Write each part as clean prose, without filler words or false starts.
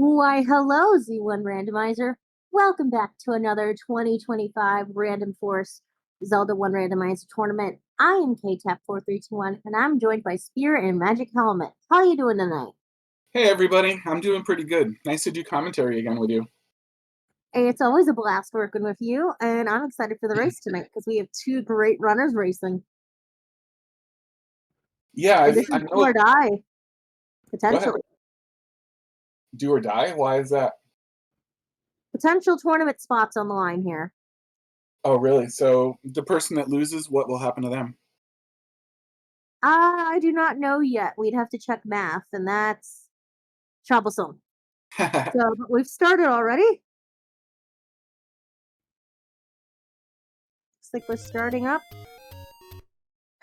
Why, hello, Z1 Randomizer. Welcome back to another 2025 Random Force Zelda 1 Randomizer Tournament. I am KTAP4321, and I'm joined by Spear and Magic Helmet. How are you doing tonight? Hey everybody, I'm doing pretty good. Nice to do commentary again with you. Hey, it's always a blast working with you, and I'm excited for the race tonight because we have two great runners racing. Yeah, This I is do know. or die, Go ahead. potentially. Do or die? Why is that? Potential tournament spots on the line here. Oh, really? So the person that loses, what will happen to them? I do not know yet. We'd have to check math, and that's troublesome. So, but we've started already. Looks like we're starting up.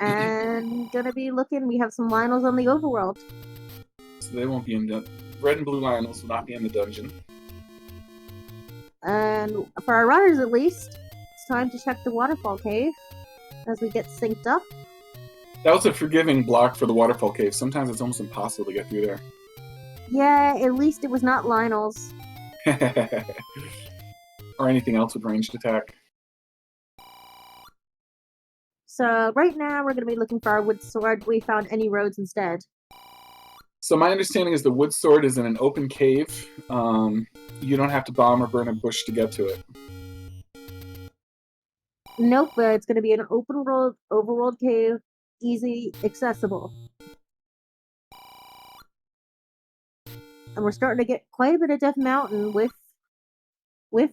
And gonna be looking, we have some Lionels on the overworld. So they won't be in the red and blue Lionels will not be in the dungeon. And for our runners at least, it's time to check the waterfall cave as we get synced up. That was a forgiving block for the waterfall cave. Sometimes it's almost impossible to get through there. Yeah, at least it was not Lionels. Or anything else with ranged attack. So right now we're gonna be looking for our wood sword. We found any roads instead. So my understanding is the wood sword is in an open cave. You don't have to bomb or burn a bush to get to it. Nope, it's gonna be an open world, overworld cave, easy accessible. And we're starting to get quite a bit of Death Mountain with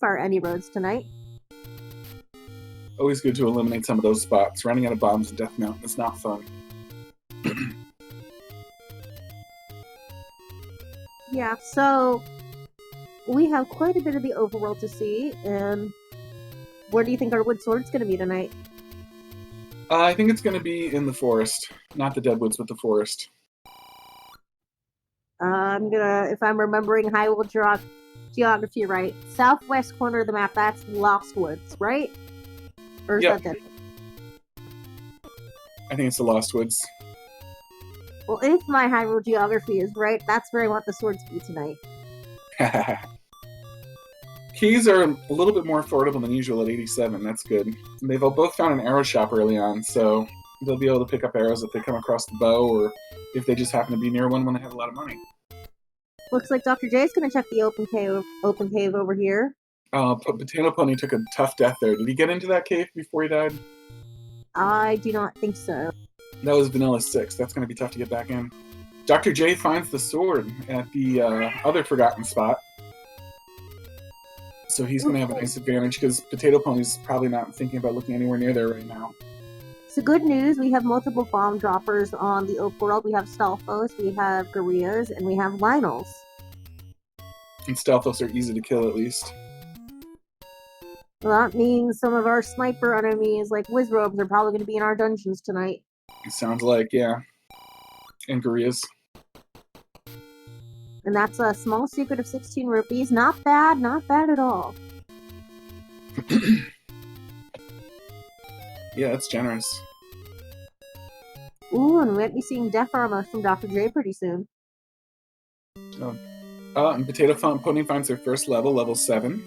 our any roads tonight. Always good to eliminate some of those spots. Running out of bombs in Death Mountain is not fun. Yeah, so we have quite a bit of the overworld to see, and where do you think our wood sword's going to be tonight? I think it's going to be in the forest. Not the Deadwoods, but the forest. I'm gonna, if I'm remembering Hyrule geography right, southwest corner of the map, that's Lost Woods, right? Or is that Deadwood? I think it's the Lost Woods. Well, if my Hyrule geography is right, that's where I want the sword to be tonight. Keys are a little bit more affordable than usual at 87. That's good. And they've both found an arrow shop early on, so they'll be able to pick up arrows if they come across the bow, or if they just happen to be near one when they have a lot of money. Looks like Dr. J's gonna check the open cave over here. Potato Pony took a tough death there. Did he get into that cave before he died? I do not think so. That was Vanilla 6. That's going to be tough to get back in. Dr. J finds the sword at the other forgotten spot. So he's going to have a nice advantage because Potato Pony's probably not thinking about looking anywhere near there right now. So good news, we have multiple bomb droppers on the overworld. We have Stalfos, we have Gorillas, and we have Lionels. And Stalfos are easy to kill at least. Well, that means some of our sniper enemies, like Wizrobes, are probably going to be in our dungeons tonight. It sounds like, yeah. And Gorillas. And that's a small secret of 16 rupees. Not bad at all. Yeah, that's generous. Ooh, and we might be seeing Death Armor from Dr. J pretty soon. And Potato Pony finds their first level, level 7.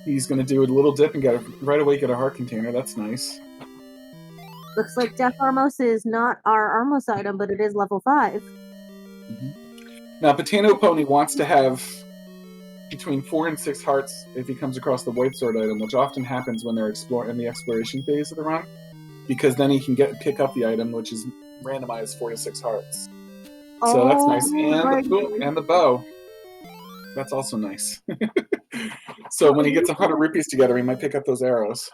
He's going to do a little dip and right away get a heart container. That's nice. Looks like Death Armos is not our Armos item, but it is level 5. Mm-hmm. Now, Potato Pony wants to have between 4 and 6 hearts if he comes across the White Sword item, which often happens when they're in the exploration phase of the run, because then he can pick up the item, which is randomized 4 to 6 hearts. So that's nice. And the bow. That's also nice. So when he gets 100 rupees together, he might pick up those arrows.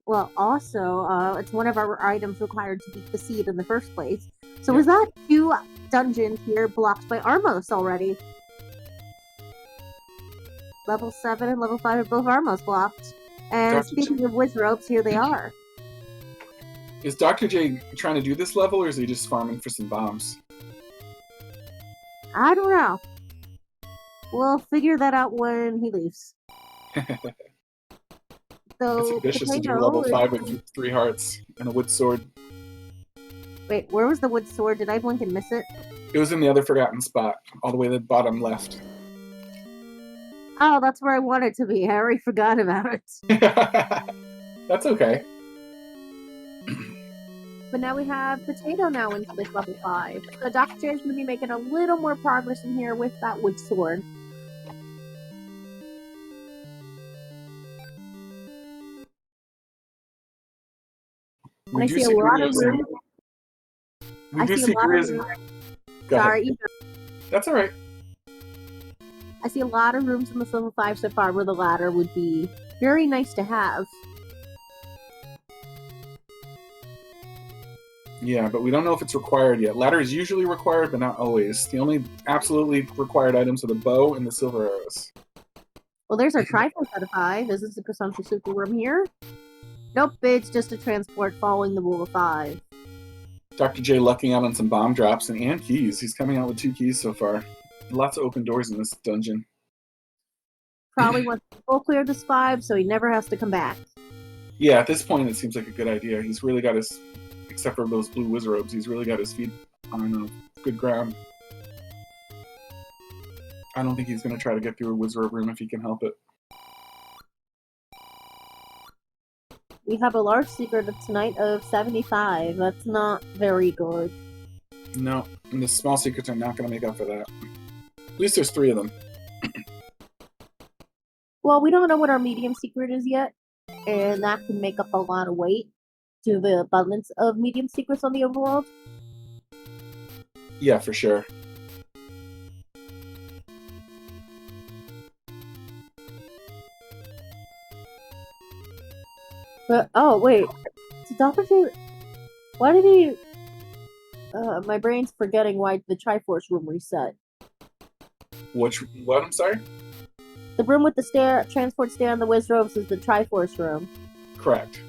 Well, also, it's one of our items required to beat the seed in the first place. So was that 2 dungeons here blocked by Armos already? Level 7 and level 5 are both Armos blocked. And speaking of Wizrobes, here they are. Is Dr. J trying to do this level, or is he just farming for some bombs? I don't know. We'll figure that out when he leaves. So, it's ambitious to do level 5 with 3 hearts and a wood sword. Wait, where was the wood sword? Did I blink and miss it? It was in the other forgotten spot, all the way to the bottom left. Oh, that's where I want it to be. I already forgot about it. That's okay. But now we have Potato now into this level 5. So Dr. J is going to be making a little more progress in here with that wood sword. And I see a lot of room. We do see Grizz. Sorry. That's alright. I see a lot of rooms in this level 5 so far where the ladder would be very nice to have. Yeah, but we don't know if it's required yet. Ladder is usually required, but not always. The only absolutely required items are the bow and the silver arrows. Well, there's our Triforce out of 5. Is this the consumption super room here? Nope, it's just a transport following the rule of 5. Dr. J lucking out on some bomb drops and keys. He's coming out with 2 keys so far. Lots of open doors in this dungeon. Probably wants to full clear this 5, so he never has to come back. Yeah, at this point it seems like a good idea. He's really got his, except for those blue wizard robes, he's really got his feet on good ground. I don't think he's going to try to get through a wizard room if he can help it. We have a large secret tonight of 75. That's not very good. No, and the small secrets are not going to make up for that. At least there's 3 of them. Well, we don't know what our medium secret is yet, and that can make up a lot of weight to the abundance of medium secrets on the overworld. Yeah, for sure. But, oh, wait. Did Dr. J... Why did he... my brain's forgetting why the Triforce room reset. What? I'm sorry? The room with the transport stair and the whiz robes is the Triforce room. Correct.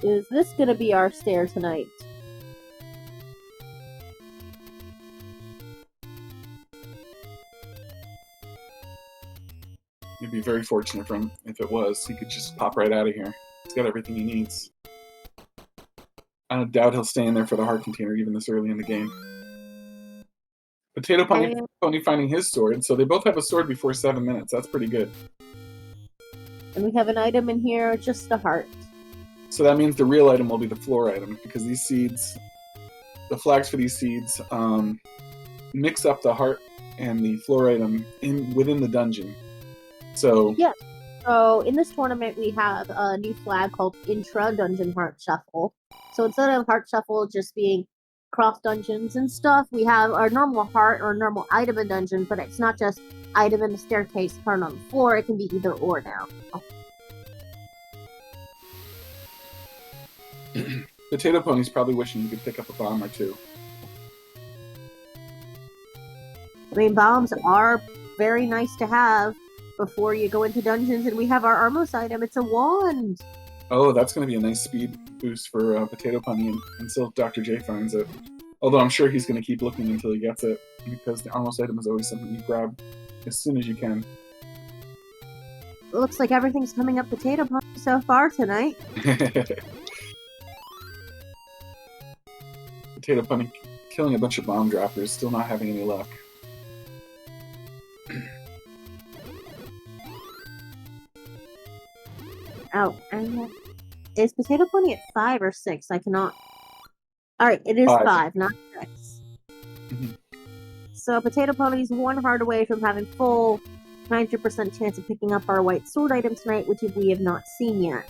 Is this gonna be our stair tonight? You'd be very fortunate for him if it was. He could just pop right out of here. He's got everything he needs. I don't doubt he'll stay in there for the heart container even this early in the game. Potato Pony finding his sword, so they both have a sword before 7 minutes. That's pretty good. And we have an item in here, just a heart. So that means the real item will be the floor item, because these seeds, the flags for these seeds, mix up the heart and the floor item within the dungeon. So yeah. So in this tournament, we have a new flag called Intra-Dungeon Heart Shuffle. So instead of Heart Shuffle just being cross dungeons and stuff, we have our normal heart or normal item in dungeon, but it's not just item in the staircase, heart on the floor. It can be either or now. Potato Pony's probably wishing you could pick up a bomb or 2. I mean, bombs are very nice to have before you go into dungeons, and we have our Armos item. It's a wand. Oh, that's going to be a nice speed boost for Potato Pony until Dr. J finds it. Although I'm sure he's going to keep looking until he gets it, because the Armos item is always something you grab as soon as you can. It looks like everything's coming up Potato Pony so far tonight. Potato Pony killing a bunch of bomb droppers, still not having any luck. Oh, and is Potato Pony at 5 or 6? I cannot. Alright, it is 5, not 6. Mm-hmm. So Potato Pony's 1 heart away from having full 90% chance of picking up our white sword item tonight, which we have not seen yet.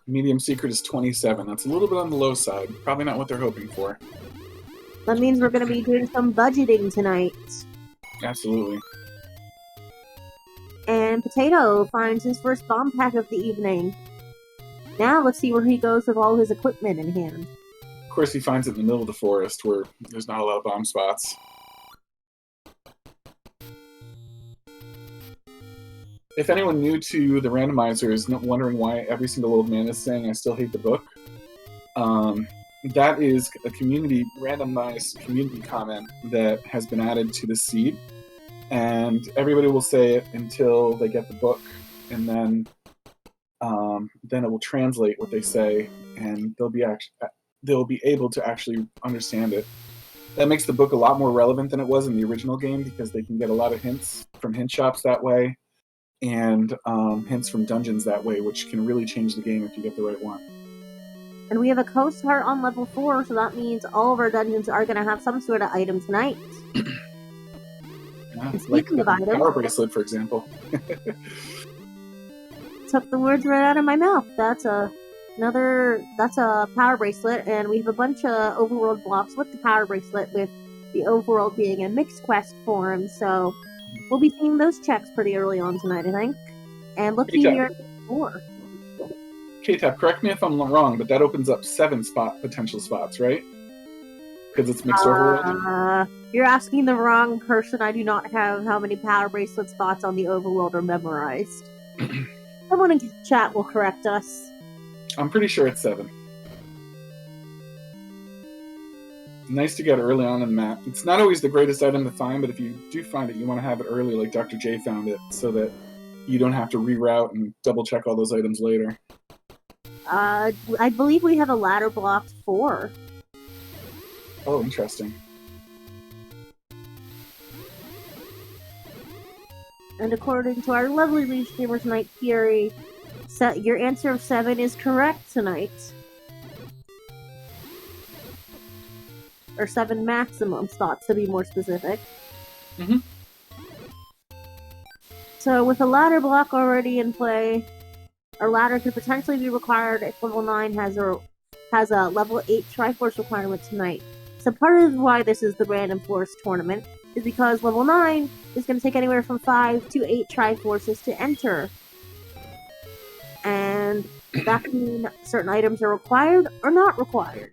Medium secret is 27. That's a little bit on the low side. Probably not what they're hoping for. That means we're going to be doing some budgeting tonight. Absolutely. And Potato finds his first bomb pack of the evening. Now let's see where he goes with all his equipment in hand. Of course, he finds it in the middle of the forest where there's not a lot of bomb spots. If anyone new to the randomizer is wondering why every single old man is saying I still hate the book, that is a randomized community comment that has been added to the seed, and everybody will say it until they get the book, and then then it will translate what they say, and they'll be able to actually understand it. That makes the book a lot more relevant than it was in the original game, because they can get a lot of hints from hint shops that way, and hints from dungeons that way, which can really change the game if you get the right one. And we have a coast heart on level 4, so that means all of our dungeons are going to have some sort of item tonight. Yeah, like speaking the of items, power bracelet, for example. Took the words right out of my mouth. That's a power bracelet, and we have a bunch of overworld blocks with the power bracelet, with the overworld being a mixed quest form, so we'll be seeing those checks pretty early on tonight, I think. And looky here more. K-Tap, correct me if I'm wrong, but that opens up 7 potential spots, right? Because it's mixed overworld? You're asking the wrong person. I do not have how many power bracelet spots on the overworld are memorized. Someone in chat will correct us. I'm pretty sure it's 7. Nice to get early on in the map. It's not always the greatest item to find, but if you do find it, you want to have it early, like Dr. J found it, so that you don't have to reroute and double check all those items later. I believe we have a ladder blocked 4. Oh, interesting. And according to our lovely lead streamer tonight, Fury, your answer of 7 is correct tonight. Or 7 maximum spots, to be more specific. Mm-hmm. So with a ladder block already in play, our ladder could potentially be required if level 9 has a level 8 Triforce requirement tonight. So part of why this is the Randomforce Tournament is because level 9 is going to take anywhere from 5 to 8 Triforces to enter. And that can mean certain items are required or not required.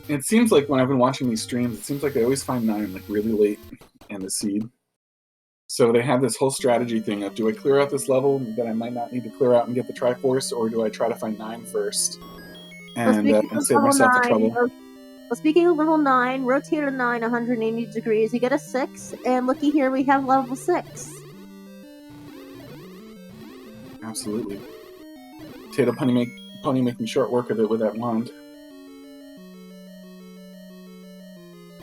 It seems like when I've been watching these streams, it seems like they always find 9 like really late in the seed. So they have this whole strategy thing of, do I clear out this level that I might not need to clear out and get the Triforce, or do I try to find 9 first and save myself the trouble? Well, speaking of level 9, rotate a 9 180 degrees, you get a 6, and looky here, we have level 6. Absolutely. Potato Pony making short work of it with that wand.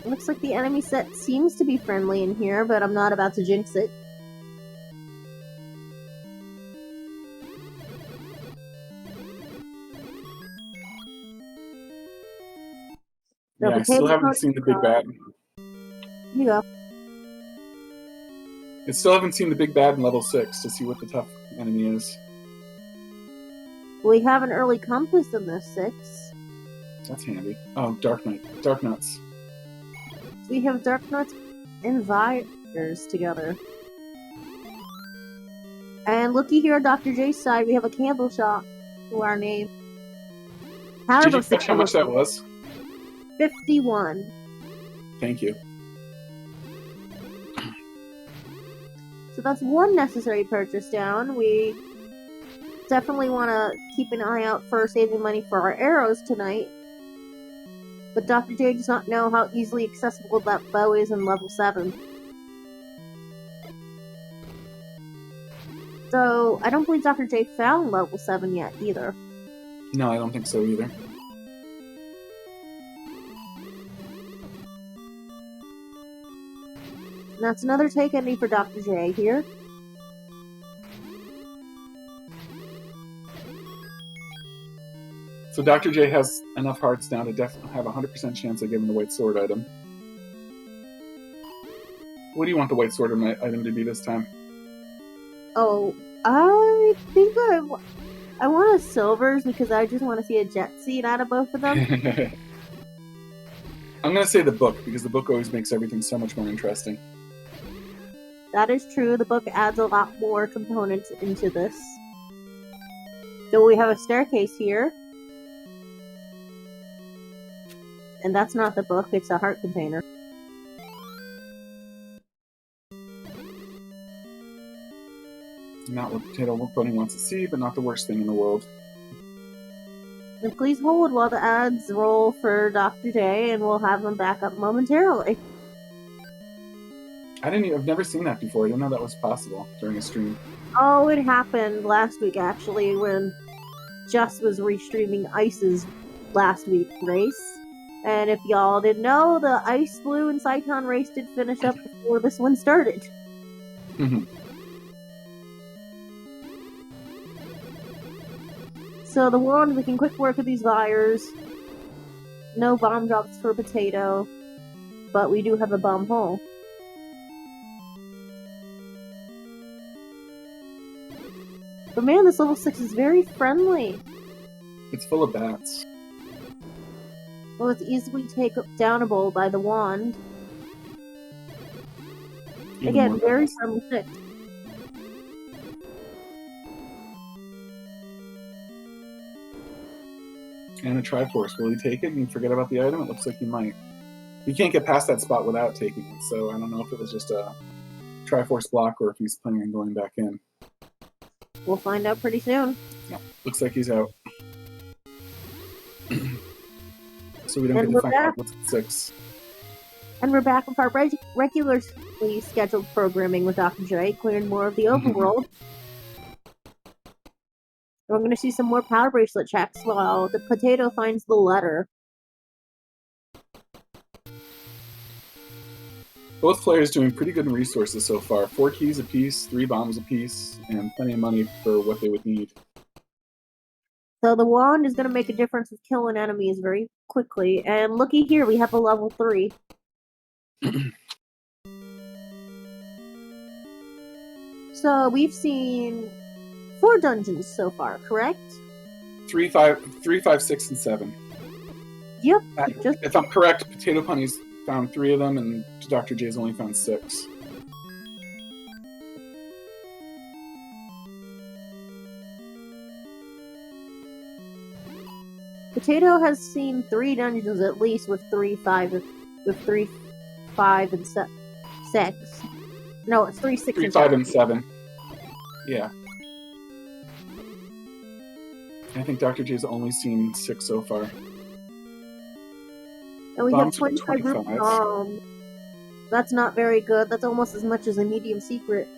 Looks like the enemy set seems to be friendly in here, but I'm not about to jinx it. Yeah, I still haven't seen the big bad. You go. I still haven't seen the big bad in level 6 to see what the tough enemy is. We have an early compass in this 6. That's handy. Oh, Dark Nuts. We have Dark Nuts and Vires together. And looky here on Dr. J's side, we have a candle shop to our name. Did you catch how much that was? 51. Thank you. So that's one necessary purchase down. We definitely want to keep an eye out for saving money for our arrows tonight. But Dr. J does not know how easily accessible that bow is in level 7. So, I don't believe Dr. J found level 7 yet, either. No, I don't think so either. And that's another take ending for Dr. J here. So Dr. J has enough hearts now to definitely have a 100% chance of getting the white sword item. What do you want the white sword item to be this time? Oh, I think I want a silvers because I just want to see a jet seed out of both of them. I'm going to say the book, because the book always makes everything so much more interesting. That is true. The book adds a lot more components into this. So we have a staircase here. And that's not the book, it's a heart container. Not what Potato Pony wants to see, but not the worst thing in the world. And please hold while the ads roll for Dr. J, and we'll have them back up momentarily. I've never seen that before. I didn't know that was possible during a stream. Oh, it happened last week actually when Just was restreaming Ice's last week race. And if y'all didn't know, the Ice Blue and Cyclone race did finish up before this one started. So the wand making quick work of these fires. No bomb drops for Potato, but we do have a bomb hole. But man, this level 6 is very friendly. It's full of bats. Well, it's easily downable by the wand. Again, very friendly stick. And a Triforce. Will he take it and forget about the item? It looks like he might. He can't get past that spot without taking it, so I don't know if it was just a Triforce block or if he's planning on going back in. We'll find out pretty soon. No, looks like he's out. So we don't get to find out what's at 6. And we're back with our regularly scheduled programming with Dr. J, clearing more of the overworld. We're going to see some more power bracelet checks while the Potato finds the letter. Both players doing pretty good in resources so far. 4 keys apiece, 3 bombs apiece, and plenty of money for what they would need. So the wand is going to make a difference with killing enemies very quickly. And looky here, we have a level 3. So we've seen 4 dungeons so far, correct? 3, 5, 6, and 7. Yep. If I'm correct, Potato Punny's found 3 of them, and Dr. J's only found 6. Potato has seen 3 dungeons at least with 3, 5, and 6. No, it's 3, 6, 3, and 5, 7. and 7. Yeah. I think Dr. J's only seen 6 so far. And we have 25 group bombs. That's not very good. That's almost as much as a medium secret.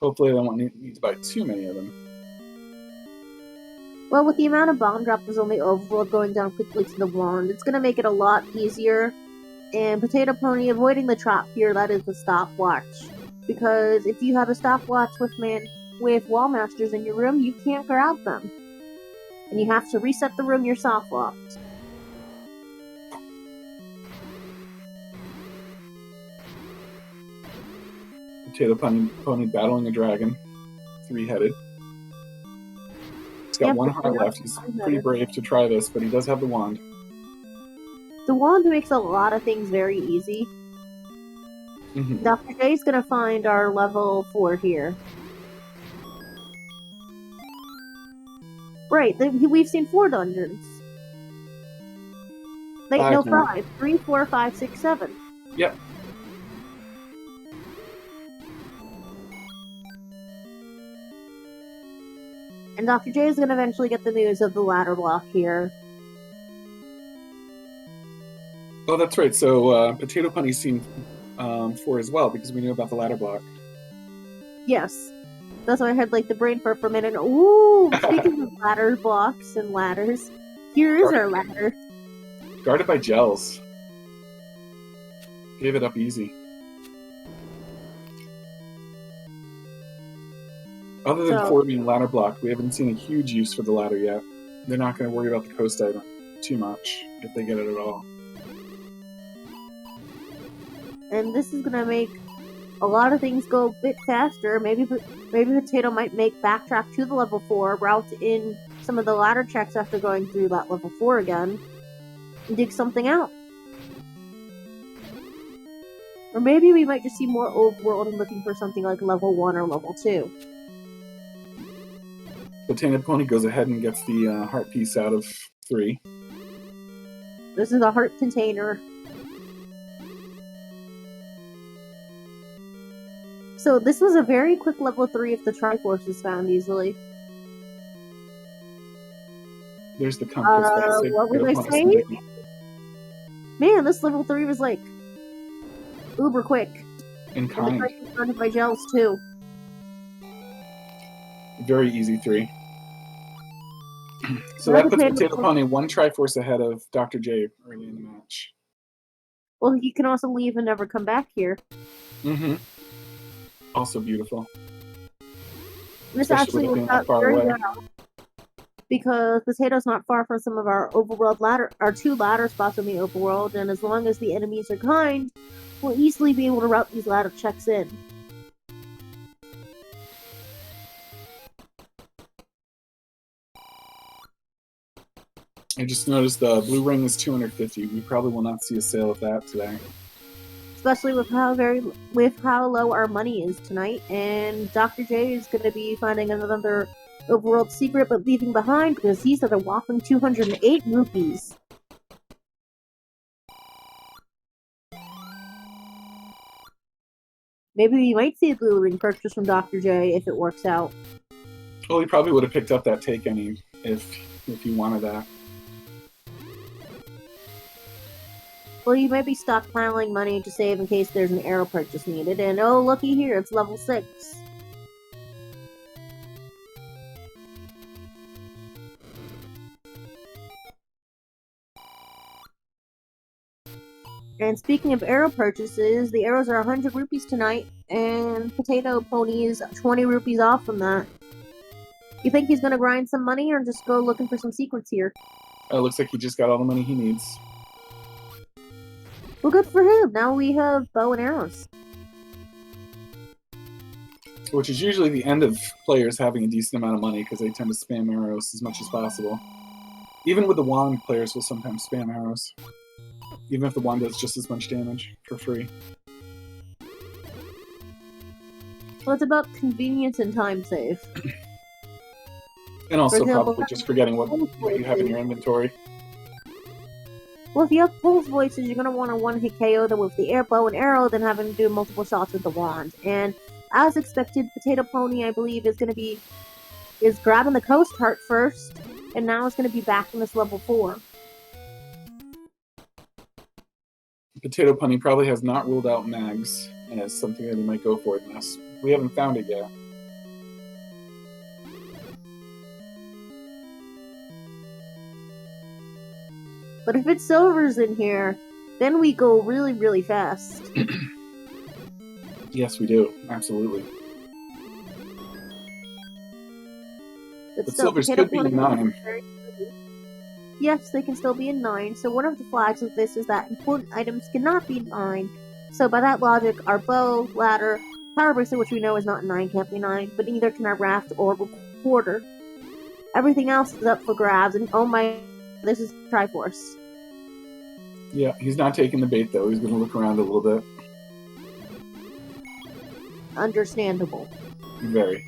Hopefully I won't need to buy too many of them. Well, with the amount of bomb droppers on the overworld going down quickly to the wand, it's going to make it a lot easier. And Potato Pony avoiding the trap here, that is the stopwatch. Because if you have a stopwatch with wall masters in your room, you can't grab them. And you have to reset the room yourself locked. Potato Pony battling a dragon. 3-headed. He's got 1 heart left. He's pretty brave to try this, but he does have the wand. The wand makes a lot of things very easy. Dr. J's gonna find our level 4 here. Right, we've seen 4 dungeons. Wait, no, 5. 3, 4, 5, 6, 7. Yep. And Dr. J is gonna eventually get the news of the ladder block here. Oh, that's right. So Potato Punny's seen 4 as well, because we knew about the ladder block. Yes. That's why I had like the brain fart for a minute. Ooh, speaking of ladder blocks and ladders, here is our ladder. Guarded by gels. Gave it up easy. Other than 4 being ladder block, we haven't seen a huge use for the ladder yet. They're not going to worry about the coast item too much, if they get it at all. And this is going to make a lot of things go a bit faster. Maybe Potato might make backtrack to the level 4, route in some of the ladder checks after going through that level 4 again, and dig something out. Or maybe we might just see more overworld and looking for something like level 1 or level 2. Potato Pony goes ahead and gets the heart piece out of 3. This is a heart container. So this was a very quick level 3 if the Triforce is found easily. There's the compass. What was I saying? Man, this level 3 was like uber quick. And And the kind. fight was surrounded by gels too. Very easy 3. So Now that puts Potato Potato Pony 1 Triforce ahead of Dr. J early in the match. Well, he can also leave and never come back here. Mm-hmm. Also beautiful. This Especially actually with it being worked that out far very away. well because Potato's not far from some of our overworld our 2 ladder spots in the overworld, and as long as the enemies are kind, we'll easily be able to route these ladder checks in. I just noticed the blue ring is 250. We probably will not see a sale of that today. Especially with how low our money is tonight, and Dr. J is going to be finding another overworld secret, but leaving behind because he's at a whopping 208 rupees. Maybe we might see a blue ring purchase from Dr. J if it works out. Well, he probably would have picked up that take any if he wanted that. Well, you might be stockpiling money to save in case there's an arrow purchase needed, and oh, looky here, it's level 6. And speaking of arrow purchases, the arrows are 100 rupees tonight, and Potato Pony is 20 rupees off from that. You think he's gonna grind some money, or just go looking for some secrets here? It looks like he just got all the money he needs. Well, good for him. Now we have bow and arrows. Which is usually the end of players having a decent amount of money because they tend to spam arrows as much as possible. Even with the wand, players will sometimes spam arrows. Even if the wand does just as much damage for free. Well, it's about convenience and time save. And also For example, probably just forgetting what you have in your inventory. Well, if you have pulse voices, you're going to want to one-hit KO them with the bow and arrow, then having to do multiple shots with the wand. And as expected, Potato Pony, I believe, is grabbing the Coast Heart first, and now it's going to be back in this level 4. Potato Pony probably has not ruled out mags as something that he might go for in this. We haven't found it yet. But if it's silvers in here, then we go really, really fast. Yes, we do. Absolutely. But silvers could be in 9. Yes, they can still be in 9. So one of the flags of this is that important items cannot be in 9. So by that logic, our bow, ladder, power bracelet, which we know is not in 9, can't be 9, but neither can our raft or recorder. Everything else is up for grabs, and oh my, this is Triforce. Yeah, he's not taking the bait though. He's going to look around a little bit. Understandable. Very.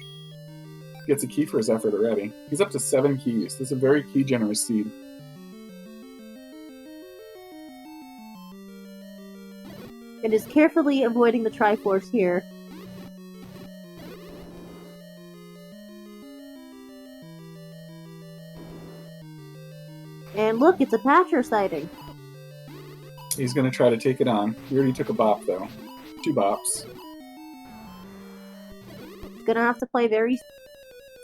Gets a key for his effort already. He's up to 7 keys. This is a very key generous seed. And is carefully avoiding the Triforce here. And look, it's a Patcher sighting. He's going to try to take it on. He already took a bop though. 2 bops. He's gonna have to play very...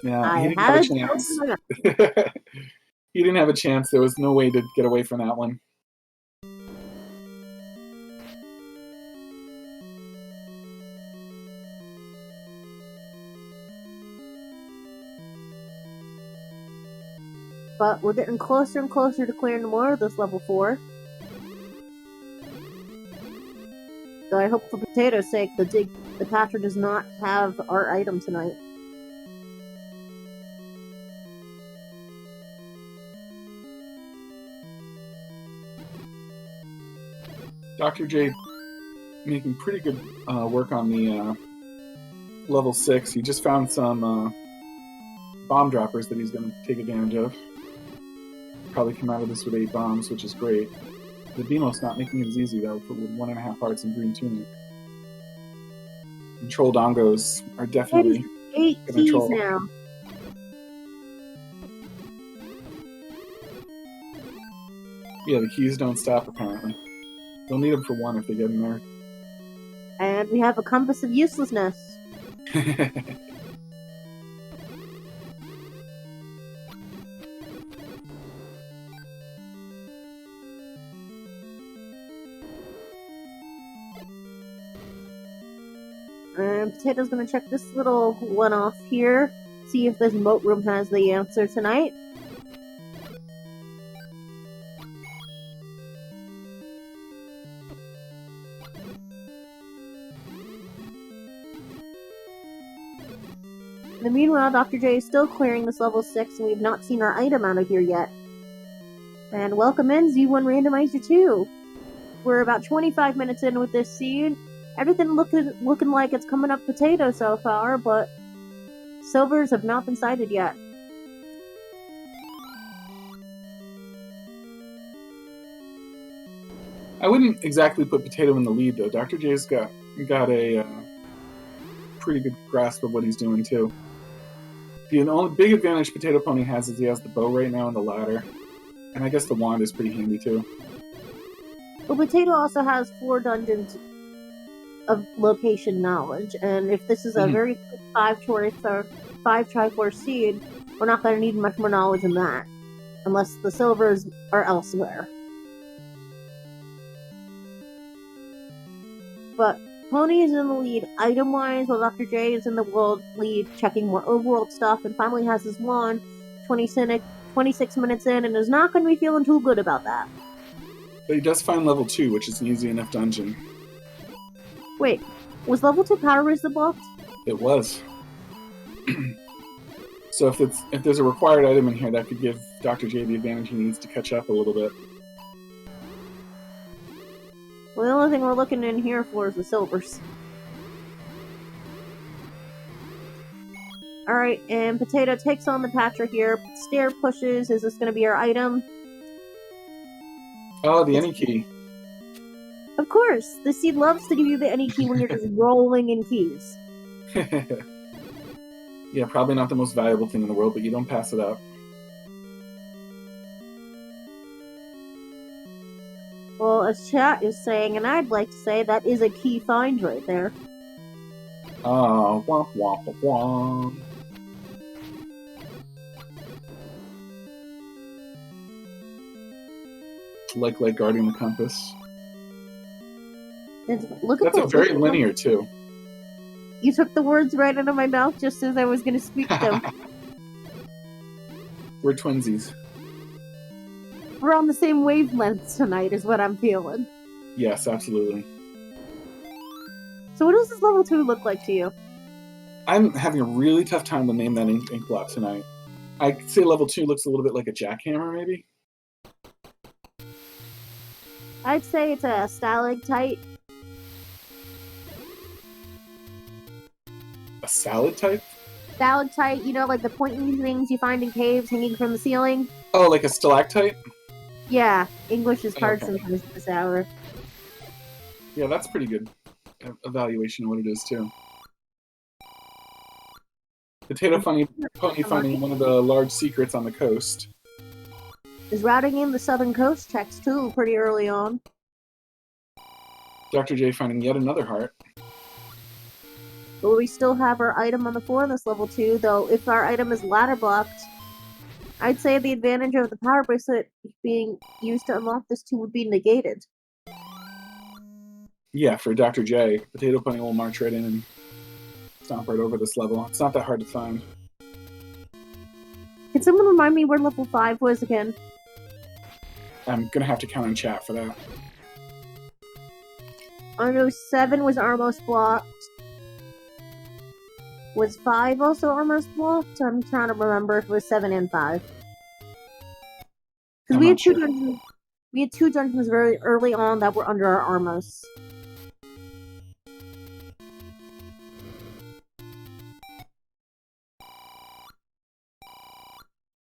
Yeah, he didn't have a chance. He didn't have a chance. There was no way to get away from that one. But we're getting closer and closer to clearing more of this level 4. So I hope for Potato's sake the Patcher does not have our item tonight. Dr. J making pretty good work on the level 6. He just found some bomb droppers that he's going to take advantage of. Probably come out of this with 8 bombs, which is great. The Beamos not making it as easy though, with 1.5 hearts and green tunic. And troll dongos are definitely 8 keys troll. now. Yeah, the keys don't stop apparently. They'll need them for one if they get in there. And we have a compass of uselessness. And Potato's gonna check this little one off here, see if this moat room has the answer tonight. In the meanwhile, Dr. J is still clearing this level 6, and we've not seen our item out of here yet. And welcome in, Z1 Randomizer 2. We're about 25 minutes in with this seed. Everything looking like it's coming up Potato so far, but silvers have not been sighted yet. I wouldn't exactly put Potato in the lead, though. Dr. J's got a pretty good grasp of what he's doing, too. The only big advantage Potato Pony has is he has the bow right now and the ladder. And I guess the wand is pretty handy, too. Well, Potato also has 4 dungeons of location knowledge, and if this is a very quick 5-choice or 5-try-4 seed, we're not going to need much more knowledge than that. Unless the silvers are elsewhere. But Pony is in the lead item-wise, while Dr. J is in the world lead, checking more overworld stuff, and finally has his wand 26 minutes in, and is not going to be feeling too good about that. But he does find level 2, which is an easy enough dungeon. Wait, was level 2 power resist blocked? It was. So if there's a required item in here, that could give Dr. J the advantage he needs to catch up a little bit. Well, the only thing we're looking in here for is the silvers. Alright, and Potato takes on the Patra here. Stair pushes. Is this going to be our item? Oh, the any key. Of course! The seed loves to give you the any key when you're just rolling in keys. Yeah, probably not the most valuable thing in the world, but you don't pass it up. Well, as chat is saying, and I'd like to say, that is a key find right there. Oh, womp womp womp. Like guarding the compass. Look at That's a very linear, too. You took the words right out of my mouth just as I was going to speak them. We're twinsies. We're on the same wavelengths tonight, is what I'm feeling. Yes, absolutely. So what does this level 2 look like to you? I'm having a really tough time to name that ink blot tonight. I'd say level 2 looks a little bit like a jackhammer, maybe? I'd say it's a stalactite. A salad type? Stalactite, you know, like the pointy things you find in caves hanging from the ceiling? Oh, like a stalactite? Yeah, English is hard Okay. sometimes this hour. Yeah, that's pretty good evaluation of what it is, too. Potato Pony finding one of the large secrets on the coast. Is routing in the southern coast checks too pretty early on. Dr. J finding yet another heart. But we still have our item on the floor in this level 2, though if our item is ladder blocked, I'd say the advantage of the power bracelet being used to unlock this 2 would be negated. Yeah, for Dr. J, Potato Pony will march right in and stomp right over this level. It's not that hard to find. Can someone remind me where level 5 was again? I'm gonna have to count on chat for that. I know 7 was almost blocked. Was 5 also almost blocked? I'm trying to remember if it was 7 and 5. Because we had two dungeons. We had 2 dungeons very early on that were under our Armos.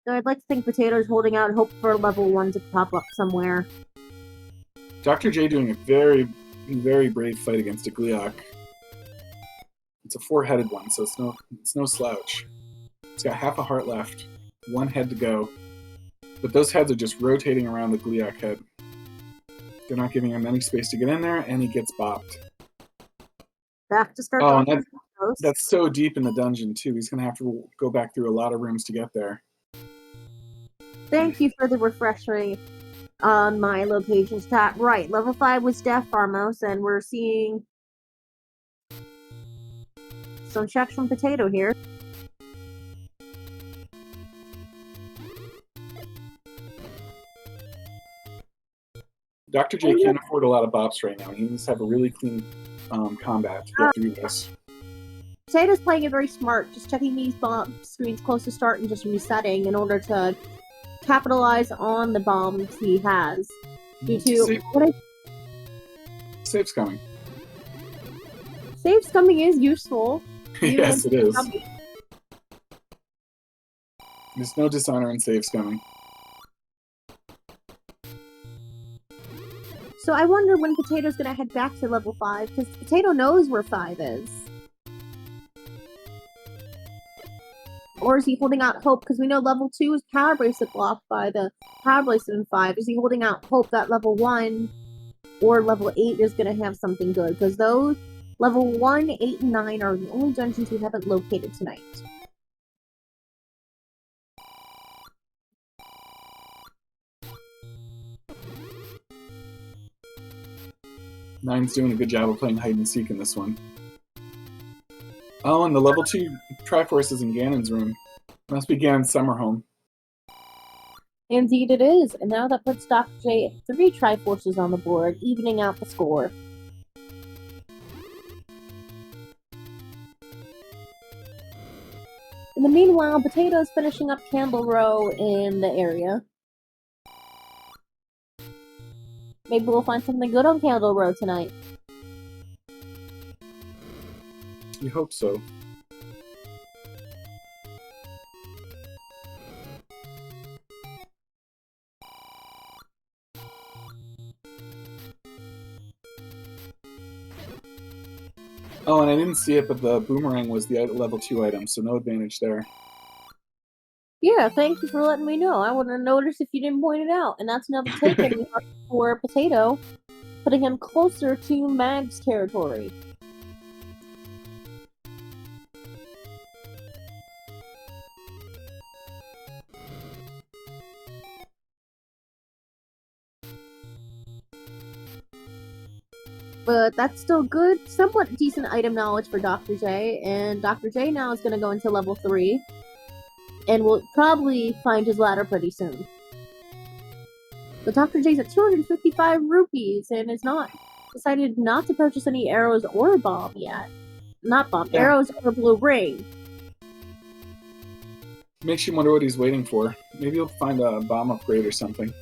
So I'd like to think Potato's holding out hope for level 1 to pop up somewhere. Dr. J doing a very, very brave fight against a Gleeok. It's a 4-headed one, so it's no slouch. It's got half a heart left, 1 head to go. But those heads are just rotating around the Gleeok head. They're not giving him any space to get in there, and he gets bopped. Back to start. Oh, and that's so deep in the dungeon, too. He's going to have to go back through a lot of rooms to get there. Thank you for the refresher on my location stat. Right, level 5 was Death Farmos, and we're seeing some checks from Potato here. Dr. J can't afford a lot of bops right now. He needs to have a really clean combat to get through this. Potato's playing it very smart, just checking these bomb screens close to start and just resetting in order to capitalize on the bombs he has. Due to Save's coming. Save's coming is useful. Yes, it is. There's no dishonor in saves coming. So I wonder when Potato's gonna head back to level 5, because Potato knows where 5 is. Or is he holding out hope? Because we know level 2 is Power Bracelet blocked by the Power Bracelet in 5. Is he holding out hope that level 1 or level 8 is gonna have something good? Because those level 1, 8, and 9 are the only dungeons we haven't located tonight. Nine's doing a good job of playing hide and seek in this one. Oh, and the level 2 Triforce is in Ganon's room. Must be Ganon's summer home. Indeed it is, and now that puts Dr. J 3 Triforces on the board, evening out the score. In the meanwhile, Potato's finishing up Candle Row in the area. Maybe we'll find something good on Candle Row tonight. You hope so. Oh, and I didn't see it, but the boomerang was the level 2 item, so no advantage there. Yeah, thank you for letting me know. I wouldn't have noticed if you didn't point it out. And that's another taken for Potato, putting him closer to Mag's territory. But that's still good, somewhat decent item knowledge for Dr. J, and Dr. J now is going to go into level 3, and we'll probably find his ladder pretty soon. But Dr. J's at 255 rupees, and is not decided not to purchase any arrows or bomb yet. Not bomb, Yeah. arrows or blue ring. Makes you wonder what he's waiting for. Maybe he'll find a bomb upgrade or something.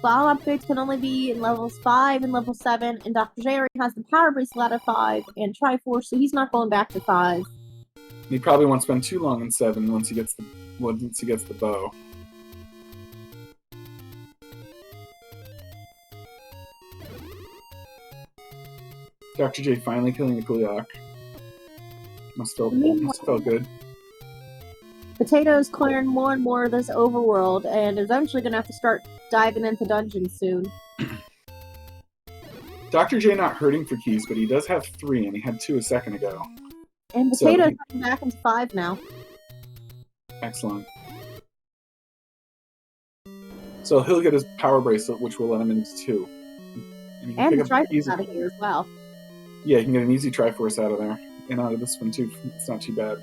Bomb upgrades can only be in levels 5 and level 7, and Dr. J already has the Power Bracelet at 5 and Triforce, so he's not going back to 5. He probably won't spend too long in 7 once he gets the bow. Dr. J finally killing the Kuliak. Must feel good. Potato's clearing more and more of this overworld, and eventually gonna have to start diving into dungeons soon. Dr. J not hurting for keys, but he does have 3, and he had 2 a second ago. And Potato's coming back into 5 now. Excellent. So he'll get his Power Bracelet, which will let him into 2. And the Triforce out of here as well. Yeah, you can get an easy Triforce out of there. And out of this one, too. It's not too bad.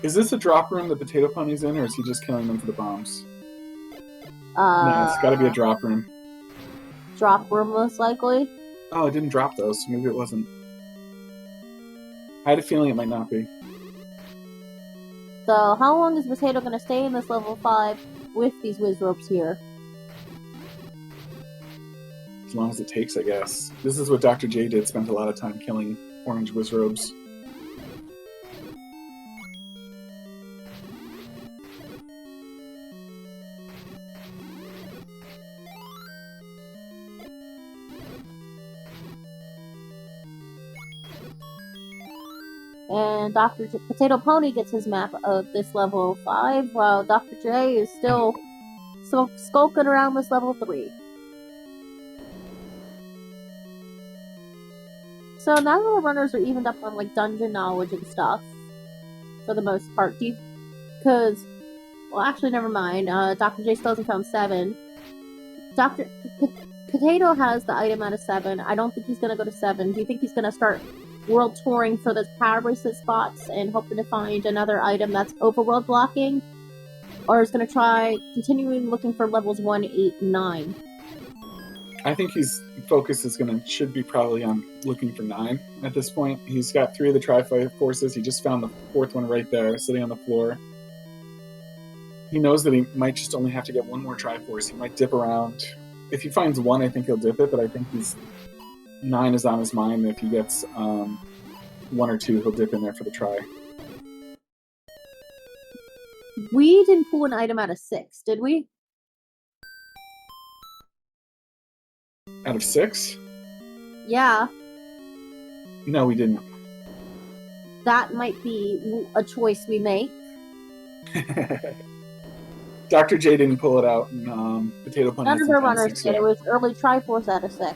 Is this a drop room the Potato Pony's in, or is he just killing them for the bombs? No, it's gotta be a drop room. Drop room, most likely. Oh, it didn't drop those, so maybe it wasn't. I had a feeling it might not be. So, how long is Potato gonna stay in this level 5 with these whiz ropes here? As long as it takes, I guess. This is what Dr. J did, spent a lot of time killing orange wizrobes. And Potato Pony gets his map of this level 5, while Dr. J is still skulking around this level 3. So now the runners are evened up on like dungeon knowledge and stuff, for the most part. Because, well, actually, never mind. Dr. J still hasn't found 7. Potato has the item out of 7. I don't think he's gonna go to 7. Do you think he's gonna start world touring for those power bracelet spots and hoping to find another item that's overworld blocking? Or is gonna try continuing looking for levels 1, 8, and 9? I think his focus should be probably on looking for 9 at this point. He's got 3 of the Triforces. He just found the 4th one right there, sitting on the floor. He knows that he might just only have to get 1 more Triforce. He might dip around. If he finds 1, I think he'll dip it, but I think 9 is on his mind. If he gets 1 or 2, he'll dip in there for the try. We didn't pull an item out of 6, did we? Out of 6? Yeah. No, we didn't. That might be a choice we make. Dr. J didn't pull it out, and Potato Pony. None of our runners did. It was early Triforce out of 6,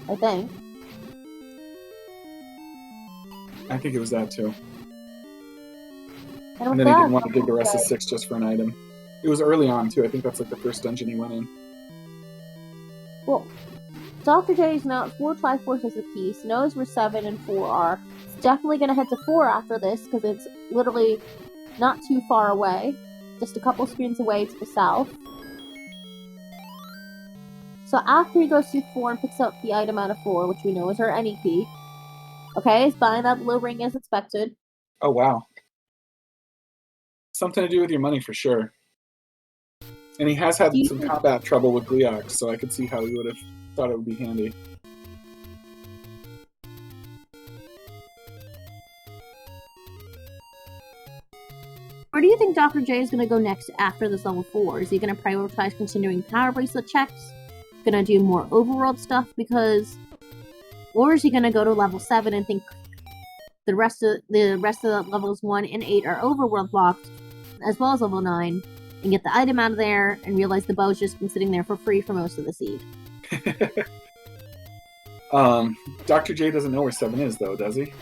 I think. I think it was that too. And then he didn't want to dig the rest of 6 just for an item. It was early on too. I think that's like the first dungeon he went in. Well, Dr. J's now 4 Triforces apiece, knows where 7 and 4 are. It's definitely going to head to 4 after this, because it's literally not too far away. Just a couple screens away to the south. So after he goes through 4 and picks up the item out of 4, which we know is our any key. Okay, he's buying that blue ring as expected. Oh, wow. Something to do with your money for sure. And he has had some combat trouble with Gleox, so I could see how he would have thought it would be handy. Where do you think Dr. J is going to go next after this level 4? Is he going to prioritize continuing power bracelet checks? Going to do more overworld stuff? Or is he going to go to level 7 and think the rest of the levels 1 and 8 are overworld blocked, as well as level 9, and get the item out of there and realize the bow's just been sitting there for free for most of the seed? Dr. J doesn't know where 7 is, though, does he?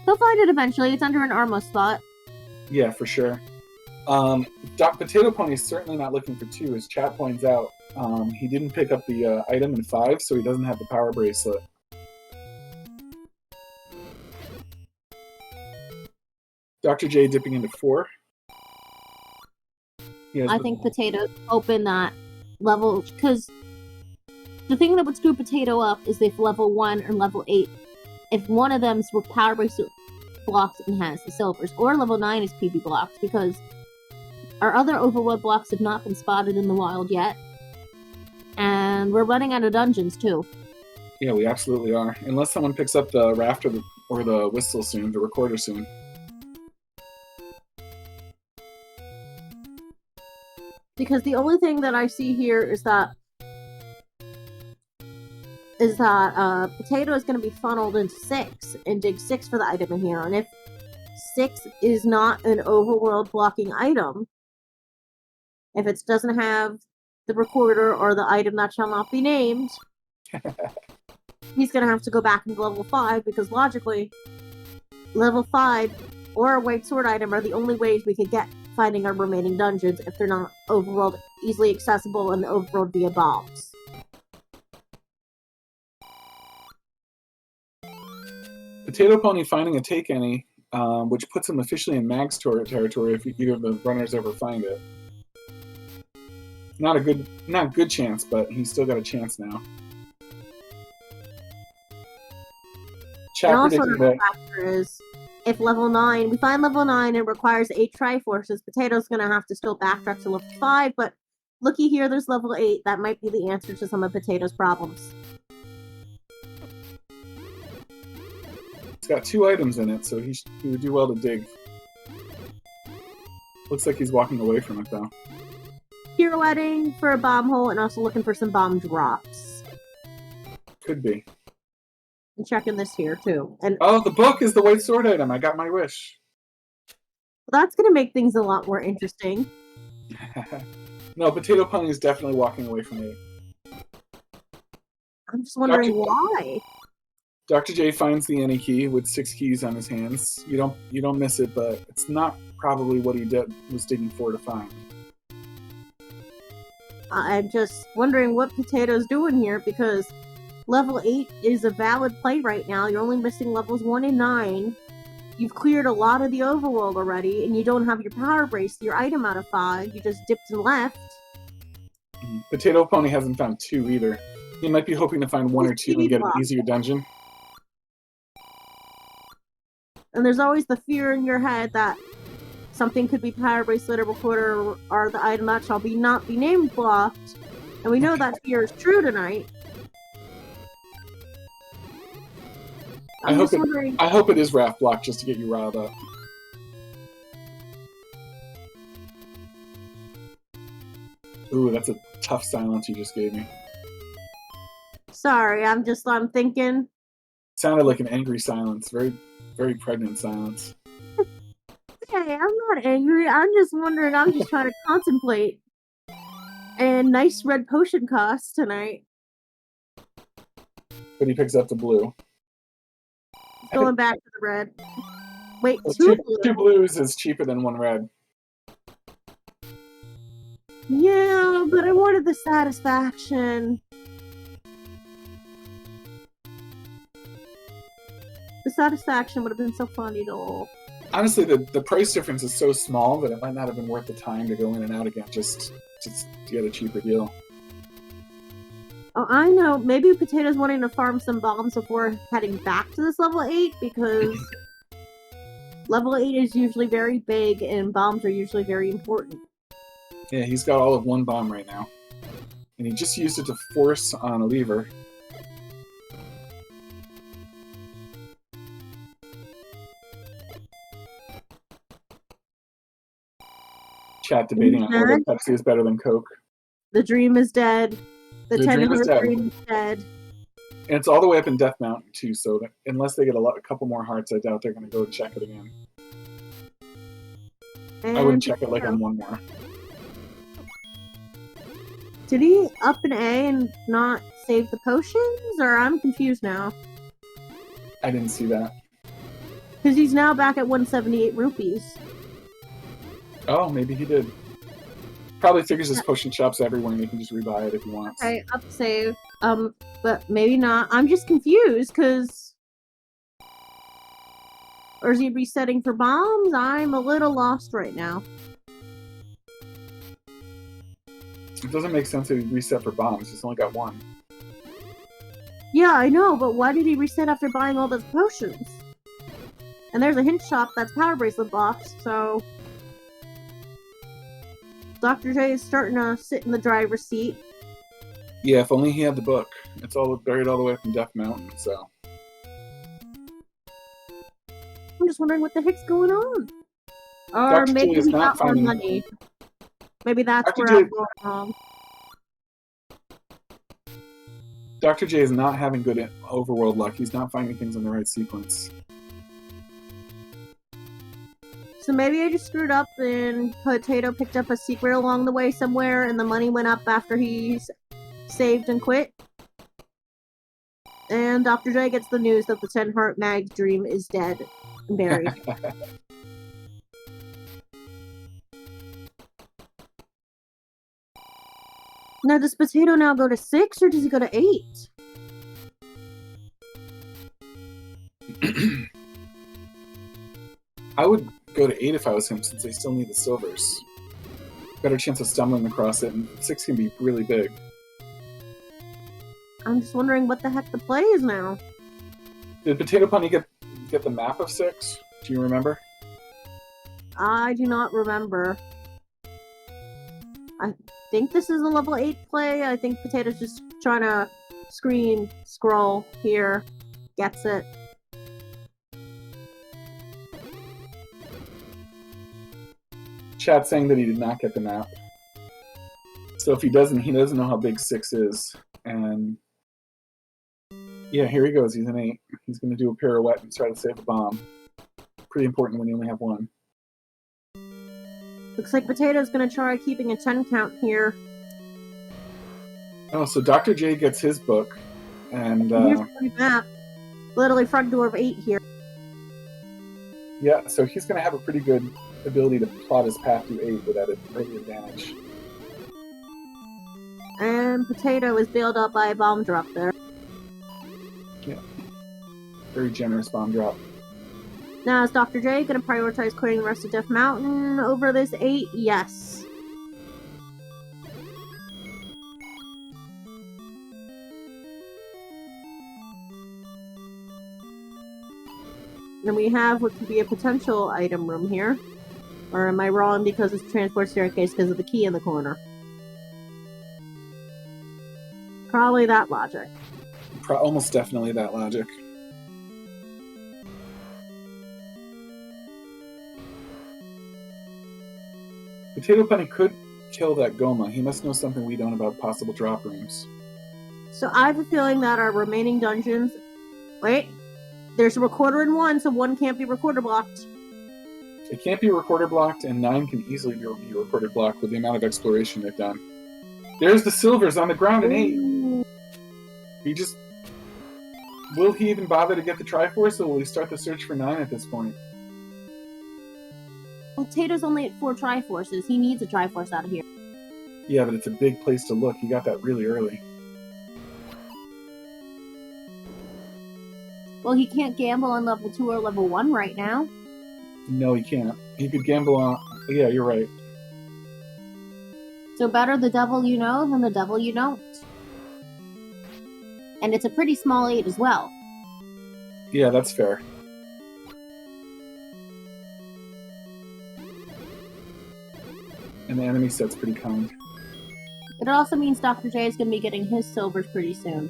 He'll find it eventually. It's under an Armo spot. Yeah, for sure. Potato Pony is certainly not looking for 2, as chat points out. He didn't pick up the item in 5, so he doesn't have the power bracelet. Dr. J dipping into 4. I think Potato's hoping that level, because the thing that would screw Potato up is if level 1 or level 8, if one of them's with power bracelet blocks and has the silvers, or level 9 is PB blocks, because our other overworld blocks have not been spotted in the wild yet, and we're running out of dungeons too. Yeah, we absolutely are. Unless someone picks up the raft or the whistle soon, the recorder soon. Because the only thing that I see here is that Potato is going to be funneled into 6 and dig 6 for the item in here. And if 6 is not an overworld blocking item, if it doesn't have the recorder or the item that shall not be named, he's going to have to go back into level 5, because logically, level 5 or a white sword item are the only ways we could get finding our remaining dungeons if they're not overworld easily accessible and overworld via bombs. Potato Pony finding a take any, which puts him officially in Mag's territory if either of the runners ever find it. Not good chance, but he's still got a chance now. And also another factor is, if level 9, we find level 9, it requires 8 Triforces, Potato's gonna have to still backtrack to level 5, but looky here, there's level 8, that might be the answer to some of Potato's problems. It's got 2 items in it, so he would do well to dig. Looks like he's walking away from it, though. Pirouetting for a bomb hole and also looking for some bomb drops. Could be. I'm checking this here too. And Oh, the book is the white sword item. I got my wish. that's going to make things a lot more interesting. No, Potato Pony is definitely walking away from me. I'm just wondering why. Dr. J finds the any key with 6 keys on his hands. You don't miss it, but it's not probably what he was digging for to find. I'm just wondering what Potato's doing here, because level 8 is a valid play right now. You're only missing levels 1 and 9. You've cleared a lot of the overworld already, and you don't have your power brace, your item out of 5. You just dipped and left. Potato Pony hasn't found 2 either. He might be hoping to find 1 or 2 and get an easier dungeon. And there's always the fear in your head that something could be power bracelet or recorder or the item that shall not be named blocked. And we know that fear is true tonight. I hope it is Wrath Block just to get you riled up. Ooh, that's a tough silence you just gave me. Sorry, I'm thinking. Sounded like an angry silence. Very, very pregnant silence. Hey, I'm not angry. I'm just wondering. I'm just trying to contemplate. And nice red potion costs tonight. But he picks up the blue. Going back to the red. Wait, well, 2 blues is cheaper than 1 red. Yeah, but I wanted the satisfaction. The satisfaction would have been so funny to. Honestly, the price difference is so small that it might not have been worth the time to go in and out again just to get a cheaper deal. Oh, I know. Maybe Potato's wanting to farm some bombs before heading back to this level 8, because level 8 is usually very big and bombs are usually very important. Yeah, he's got all of 1 bomb right now. And he just used it to force on a lever. Chat debating on whether Pepsi is better than Coke. The dream is dead. The 10-heart dream is dead. And it's all the way up in Death Mountain too, so that unless they get a couple more hearts, I doubt they're going to go check it again. And I wouldn't check it like on 1 more. Did he up an A and not save the potions? Or I'm confused now. I didn't see that. Because he's now back at 178 rupees. Oh, maybe he did. Probably figures his potion shop's everywhere and he can just rebuy it if he wants. Okay, up save. But maybe not. I'm just confused, because... Or is he resetting for bombs? I'm a little lost right now. It doesn't make sense that he'd reset for bombs. He's only got 1. Yeah, I know, but why did he reset after buying all those potions? And there's a hint shop that's power bracelet box, so... Dr. J is starting to sit in the driver's seat. Yeah, if only he had the book. It's all buried all the way up in Death Mountain, so... I'm just wondering what the heck's going on. Or Dr. maybe J is he not got more finding... money. Maybe that's Dr. where J... I'm going wrong. Dr. J is not having good overworld luck. He's not finding things in the right sequence. So maybe I just screwed up and Potato picked up a secret along the way somewhere and the money went up after he saved and quit. And Dr. J gets the news that the 10-heart mag dream is dead and buried. Now, does Potato now go to 6 or does he go to 8? I would go to 8 if I was him, since they still need the silvers. Better chance of stumbling across it, and 6 can be really big. I'm just wondering what the heck the play is now. Did Potato Pony get the map of 6? Do you remember? I do not remember. I think this is a level 8 play. I think Potato's just trying to scroll here. Gets it. Chat saying that he did not get the map. So if he doesn't know how big 6 is. And Yeah, here he goes. He's an 8. He's going to do a pirouette and try to save a bomb. Pretty important when you only have 1. Looks like Potato's gonna try keeping a 10 count here. Oh, so Dr. J gets his book, and Here's the map. Literally front door of 8 here. yeah, so he's going to have a pretty good ability to plot his path to 8 without an early advantage. And Potato is bailed out by a bomb drop there. Yeah, very generous bomb drop. Now is Dr. J gonna prioritize clearing the rest of Death Mountain over this 8? Yes. And we have what could be a potential item room here. Or am I wrong because it's a transport staircase because of the key in the corner? Probably that logic. Almost definitely that logic. Potato Bunny could kill that Goma. He must know something we don't about possible drop rooms. So I have a feeling that our remaining dungeons... Wait. There's a recorder in 1, so 1 can't be recorder blocked. It can't be recorder blocked, and 9 can easily be recorder blocked with the amount of exploration they've done. There's the silvers on the ground in 8. Ooh. He just... Will he even bother to get the Triforce, or will he start the search for 9 at this point? Potato's only at 4 Triforces. He needs a Triforce out of here. Yeah, but it's a big place to look. He got that really early. Well, he can't gamble on level 2 or level 1 right now. No, he can't. He could gamble on... Yeah, you're right. So better the devil you know than the devil you don't. And it's a pretty small 8 as well. Yeah, that's fair. And the enemy set's pretty kind. It also means Dr. J is going to be getting his silvers pretty soon.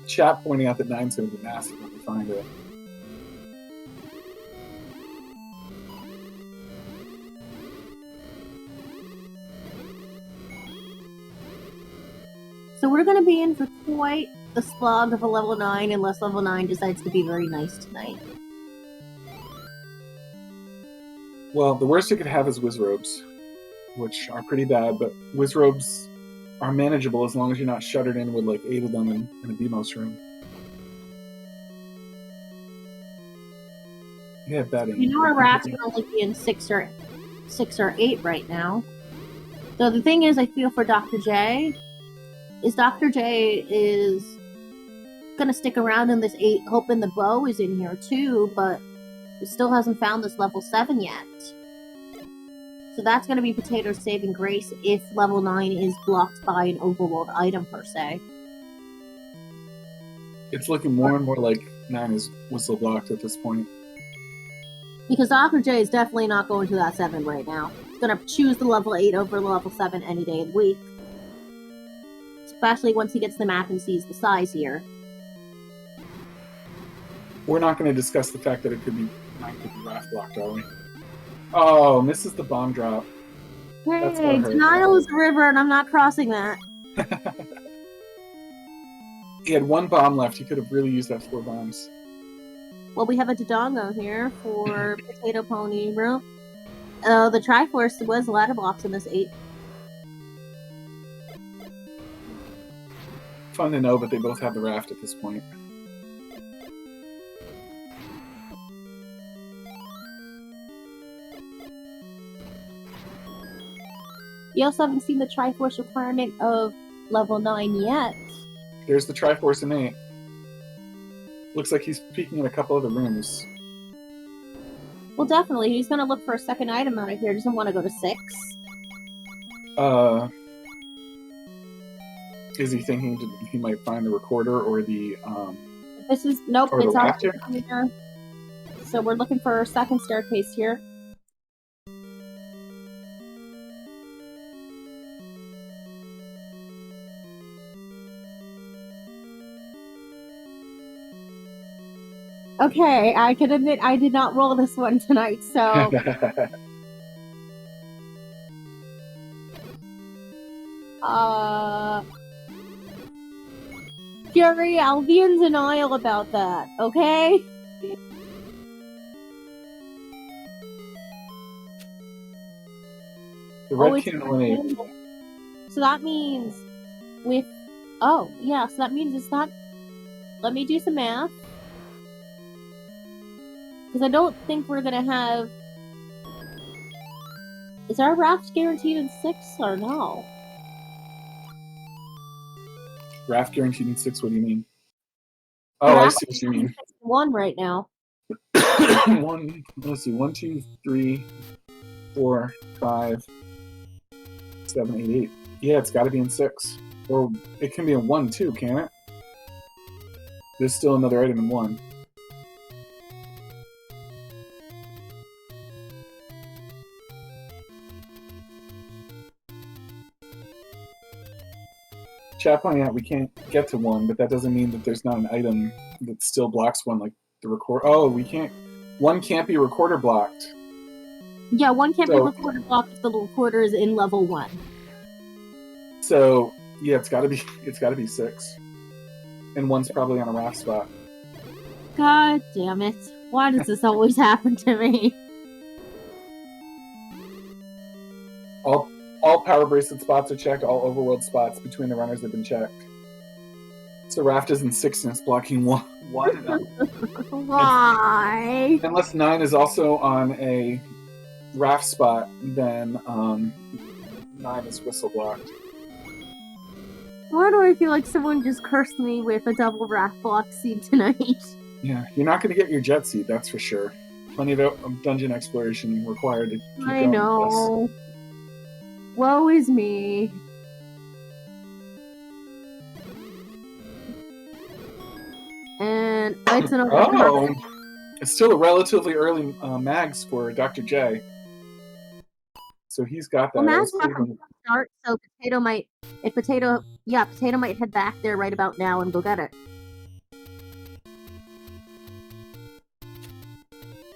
Chat pointing out that 9's going to be massive when we find it. So we're going to be in for quite the slog of a level 9 unless level 9 decides to be very nice tonight. Well, the worst you could have is Wizrobes, which are pretty bad, but Wizrobes are manageable as long as you're not shuttered in with like 8 of them in a BMOS room. Yeah, betting. You know our rats can only be in 6 or 8 right now. So the thing is, I feel for Dr. J is Dr. J is gonna stick around in this 8, hoping the bow is in here too, but it still hasn't found this level 7 yet. So that's gonna be Potato's saving grace if level 9 is blocked by an overworld item per se. It's looking more and more like 9 is whistle blocked at this point. Because Dr. J is definitely not going to that 7 right now. He's gonna choose the level 8 over the level 7 any day of the week. Especially once he gets the map and sees the size here. We're not going to discuss the fact that it could be 9 could be raft blocked, are we? Oh, misses the bomb drop. Hey, denial is a river and I'm not crossing that. He had 1 bomb left. He could have really used that 4 bombs. Well, we have a Dodongo here for Potato Pony room. The Triforce was ladder blocks in this 8. Fun to know, but they both have the raft at this point. You also haven't seen the Triforce requirement of level 9 yet. There's the Triforce in 8. Looks like he's peeking in a couple other rooms. Well, definitely. He's going to look for a second item out of here. Doesn't want to go to 6. Is he thinking he might find the recorder or the This is nope. or the It's out raft here? here. So we're looking for a second staircase here. Okay, I can admit I did not roll this one tonight, so Fury, I'll be in denial about that, okay? The red it's can't eliminate. random. So that means with... Oh, yeah, so that means it's not... Let me do some math. Because I don't think we're gonna have... Is our raft guaranteed in 6 or no? Raft guaranteed in 6, what do you mean? Oh, I see what you mean. 1 right now. Let's see, 1, 2, 3, 4, 5, 7, 8, 8. Yeah, it's got to be in 6. Or it can be in 1 too, can't it? There's still another item in 1. Chat pointing out we can't get to 1, but that doesn't mean that there's not an item that still blocks 1, like the record. Oh, we can't. 1 can't be recorder blocked. Yeah, 1 can't be recorder blocked if the recorder is in level 1. So yeah, it's got to be 6, and 1's probably on a raft spot. God damn it! Why does this always happen to me? All power bracelet spots are checked. All overworld spots between the runners have been checked. So raft is in 6 and it's blocking 1. Why? Unless 9 is also on a raft spot, then 9 is whistle blocked. Why do I feel like someone just cursed me with a double raft block seed tonight? Yeah, you're not going to get your jet seed, that's for sure. Plenty of dungeon exploration required to keep going. I know. With this. Woe is me. And it's an Oh, it's still a relatively early mags for Dr. J. So he's got that. Well, mags start, so Potato might, Potato might head back there right about now and go get it.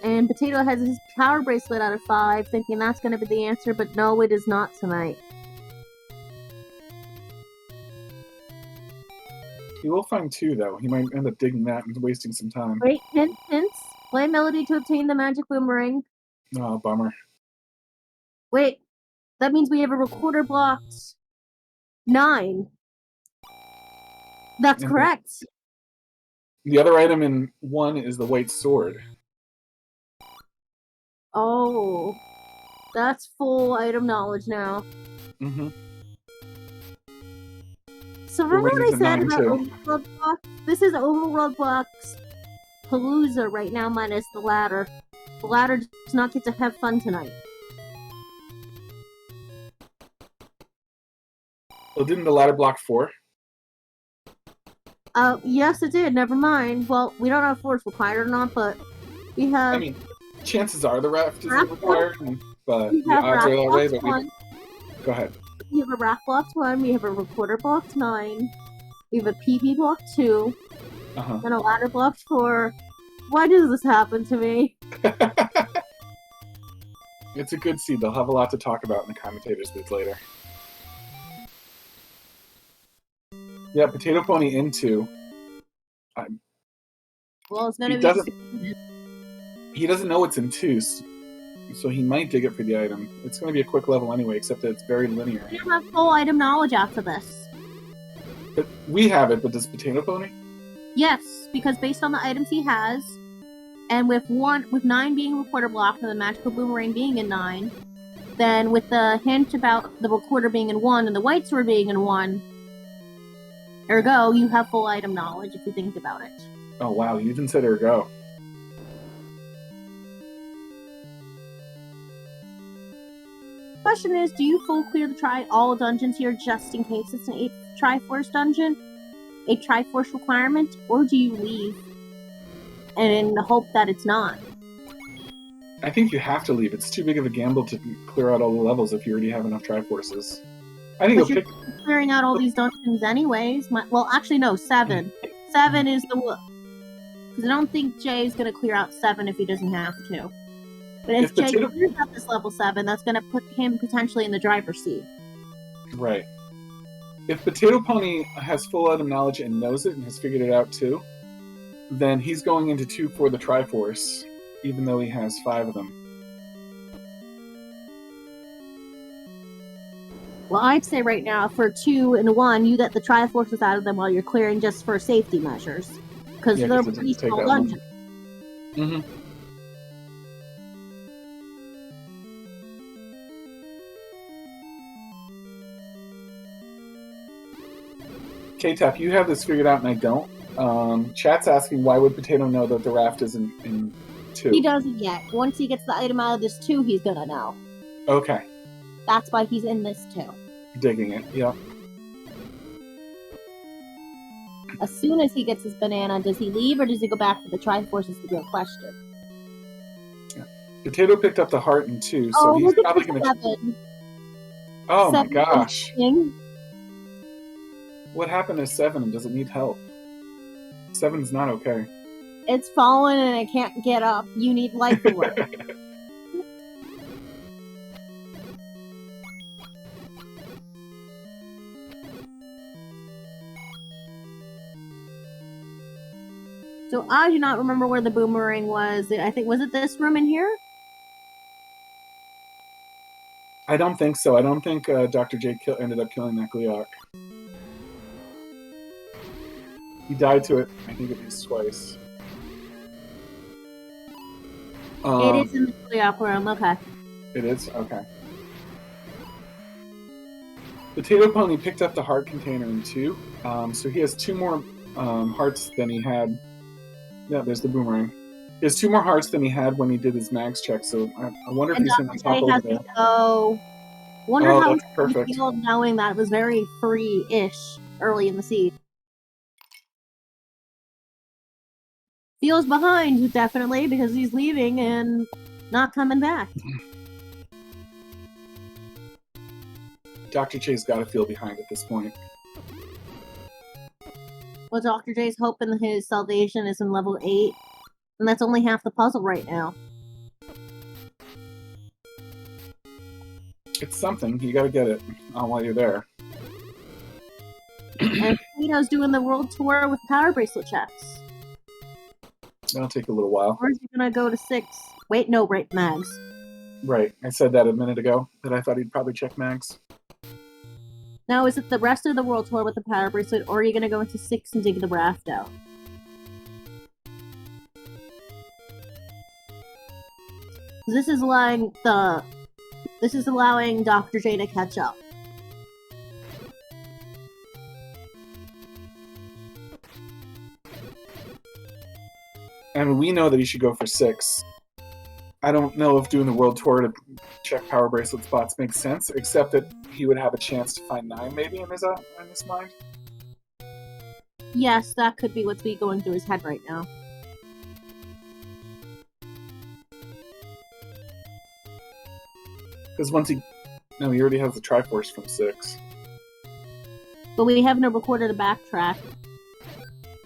And Potato has his power bracelet out of 5, thinking that's going to be the answer, but no, it is not tonight. He will find 2, though. He might end up digging that and wasting some time. Wait, hints. Play Melody to obtain the magic boomerang. Oh, bummer. Wait, that means we have a recorder blocked 9. That's correct. The other item in 1 is the white sword. Oh, that's full item knowledge now. Mm-hmm. So remember what I said about Overworld Blocks? This is Overworld Blocks Palooza right now minus the ladder. The ladder does not get to have fun tonight. Well, didn't the ladder block 4? Yes it did, never mind. Well, we don't know if 4 is required or not, but we have... I mean, chances are the raft isn't required, but the odds are that way, but Go ahead. We have a raft blocked 1, we have a recorder blocked 9, we have a PB blocked 2, and a ladder blocked 4. Why does this happen to me? It's a good seed. They'll have a lot to talk about in the commentators booth later. Yeah, Potato Pony in 2. Well, it's gonna be... He doesn't know it's in 2, so he might dig it for the item. It's going to be a quick level anyway, except that it's very linear. We don't have full item knowledge after this. But we have it, but does Potato Pony? Yes, because based on the items he has, and with 9 being recorder blocked and the magical boomerang being in 9, then with the hint about the recorder being in 1 and the white sword being in 1, ergo, you have full item knowledge if you think about it. Oh wow, you even said ergo. Question is, do you full clear the all dungeons here just in case it's an 8th Triforce dungeon? A Triforce requirement? Or do you leave and in the hope that it's not? I think you have to leave. It's too big of a gamble to clear out all the levels if you already have enough Triforces. I think you're clearing out all these dungeons anyways. Well, actually no, 7. 7 is the... Because I don't think Jay is going to clear out 7 if he doesn't have to. But if Jay clears out this level 7, that's going to put him potentially in the driver's seat. Right. If Potato Pony has full item knowledge and knows it and has figured it out too, then he's going into 2 for the Triforce, even though he has 5 of them. Well, I'd say right now for 2 and 1, you get the Triforces out of them while you're clearing just for safety measures. Because Yeah, they're 'cause it pretty doesn't take small that long. dungeons. Mm-hmm. K-Tap, you have this figured out and I don't. Chat's asking why would Potato know that the raft is in 2? He doesn't yet. Once he gets the item out of this 2, he's gonna know. Okay. That's why he's in this 2. Digging it, yep. As soon as he gets his banana, does he leave or does he go back for the Triforce is the real question. Yeah. Potato picked up the heart in 2, so he's probably going to... 7. Oh 7 my gosh. thing. What happened to 7 and does it need help? 7's not okay. It's fallen and it can't get up. You need life for it. So I do not remember where the boomerang was. I think, was it this room in here? I don't think so. I don't think Dr. J ended up killing that Gleok. He died to it, I think, at least twice. It is in the Gleok room, okay. It is? Okay. Potato Pony picked up the heart container in 2, so he has 2 more hearts than he had. Yeah, there's the boomerang. He has 2 more hearts than he had when he did his mags check, so I wonder if he's going to top over there. Wonder how that's perfect. he felt knowing that it was very free-ish early in the siege. Feels behind, definitely, because he's leaving and not coming back. Dr. J's got to feel behind at this point. Well, Dr. J's hoping his salvation is in level 8, and that's only half the puzzle right now. It's something. You got to get it while you're there. And Pito's doing the world tour with power bracelet checks. That'll take a little while. Or is he gonna go to 6? Wait, no, right, mags. Right. I said that a minute ago, that I thought he'd probably check mags. Now, is it the rest of the world tour with the power bracelet, or are you gonna go into 6 and dig the raft out? This is allowing Dr. J to catch up. And we know that he should go for 6. I don't know if doing the world tour to check power bracelet spots makes sense, except that he would have a chance to find 9 maybe in his mind. Yes, that could be what's going through his head right now. Because once he already has the Triforce from 6. But we have no recorder to backtrack.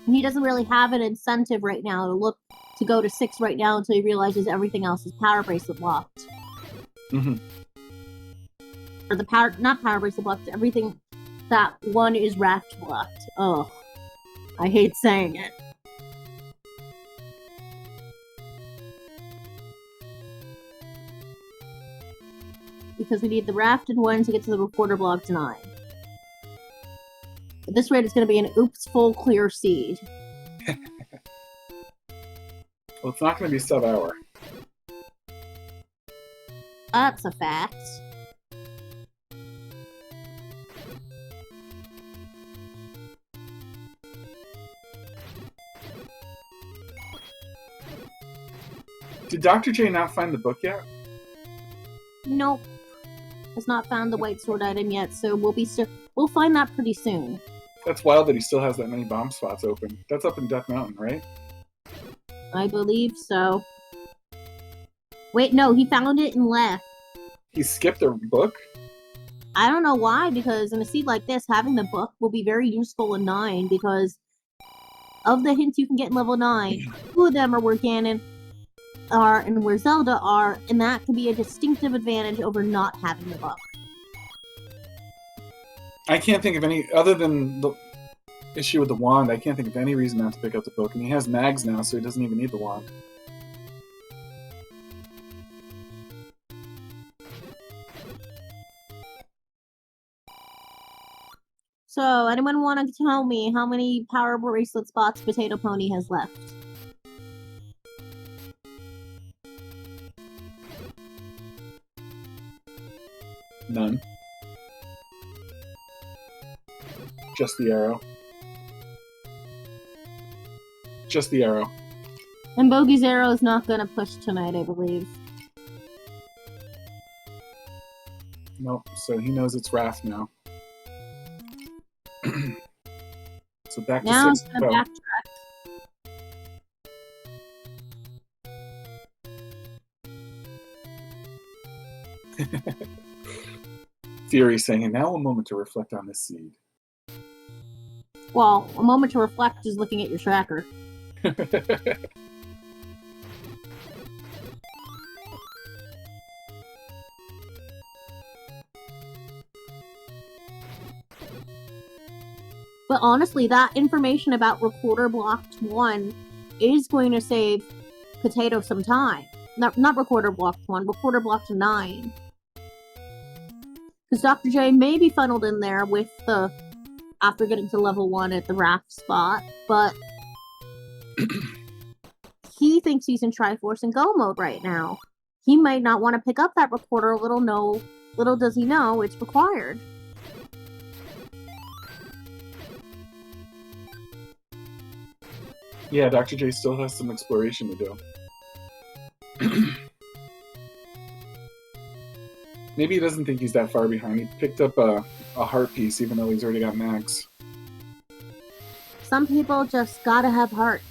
He doesn't really have an incentive right now to go to 6 right now until he realizes everything else is power bracelet locked. Mm-hmm. Or not power bracelet blocked, everything that 1 is raft blocked. Oh, I hate saying it. Because we need the raft and 1 to get to the recorder block to 9. At this rate, it's going to be an oops full clear seed. Well, it's not going to be sub-hour. That's a fact. Did Dr. J not find the book yet? Nope. Has not found the white sword item yet, so we'll find that pretty soon. That's wild that he still has that many bomb spots open. That's up in Death Mountain, right? I believe so. Wait, no, he found it and left. He skipped the book? I don't know why, because in a seed like this, having the book will be very useful in 9, because of the hints you can get in level 9, 2 of them are where Ganon are and where Zelda are, and that can be a distinctive advantage over not having the book. I can't think of any, other than the issue with the wand, I can't think of any reason not to pick up the book. And he has mags now, so he doesn't even need the wand. So, anyone want to tell me how many power bracelet spots Potato Pony has left? None. Just the arrow. Just the arrow. And Bogey's arrow is not going to push tonight, I believe. Nope, so he knows it's Wrath now. So back to Now 6 I'm going to backtrack. Fury saying, now a moment to reflect on this seed. Well, a moment to reflect is looking at your tracker. But honestly, that information about Recorder Blocked 1 is going to save Potato some time. Not Recorder Blocked 1, Recorder Blocked 9. Because Dr. J may be funneled in there with the... after getting to level 1 at the raft spot, but... he thinks he's in Triforce and Go mode right now. He might not want to pick up that recorder, little does he know it's required. Yeah, Dr. J still has some exploration to do. Maybe he doesn't think he's that far behind. He picked up a heart piece, even though he's already got mags. Some people just gotta have heart.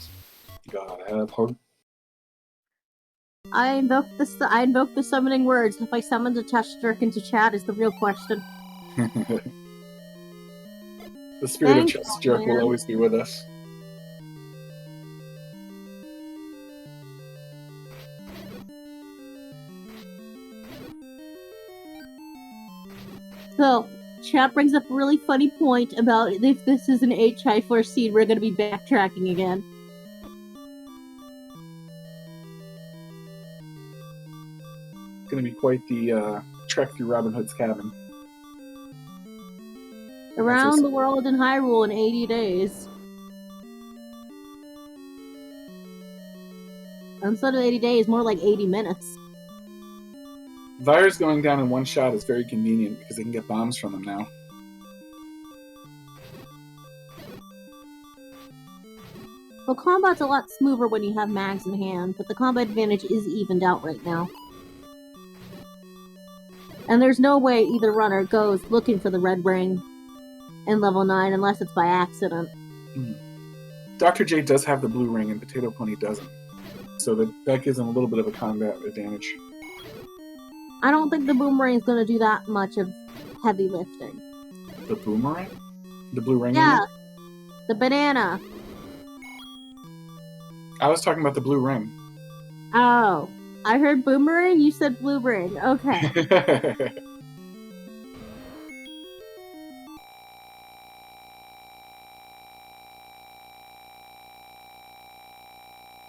Gotta have heart. I invoke the summoning words. If I summoned a test jerk into chat is the real question. The spirit Thanks, of Chess Jerk will always be with us. So, chat brings up a really funny point about if this is an Triforce seed, we're gonna be backtracking again. It's gonna be quite the trek through Robin Hood's cabin. Around the world in Hyrule in 80 days. Instead of 80 days, more like 80 minutes. Virus going down in one shot is very convenient because they can get bombs from them now. Well, combat's a lot smoother when you have mags in hand, but the combat advantage is evened out right now. And there's no way either runner goes looking for the red ring in level 9 unless it's by accident. Dr. J does have the blue ring and Potato Pony doesn't. So that gives him a little bit of a combat advantage. I don't think the boomerang is going to do that much of heavy lifting. The boomerang? The blue ring? Yeah, the banana. I was talking about the blue ring. Oh, I heard boomerang, you said blue ring. Okay.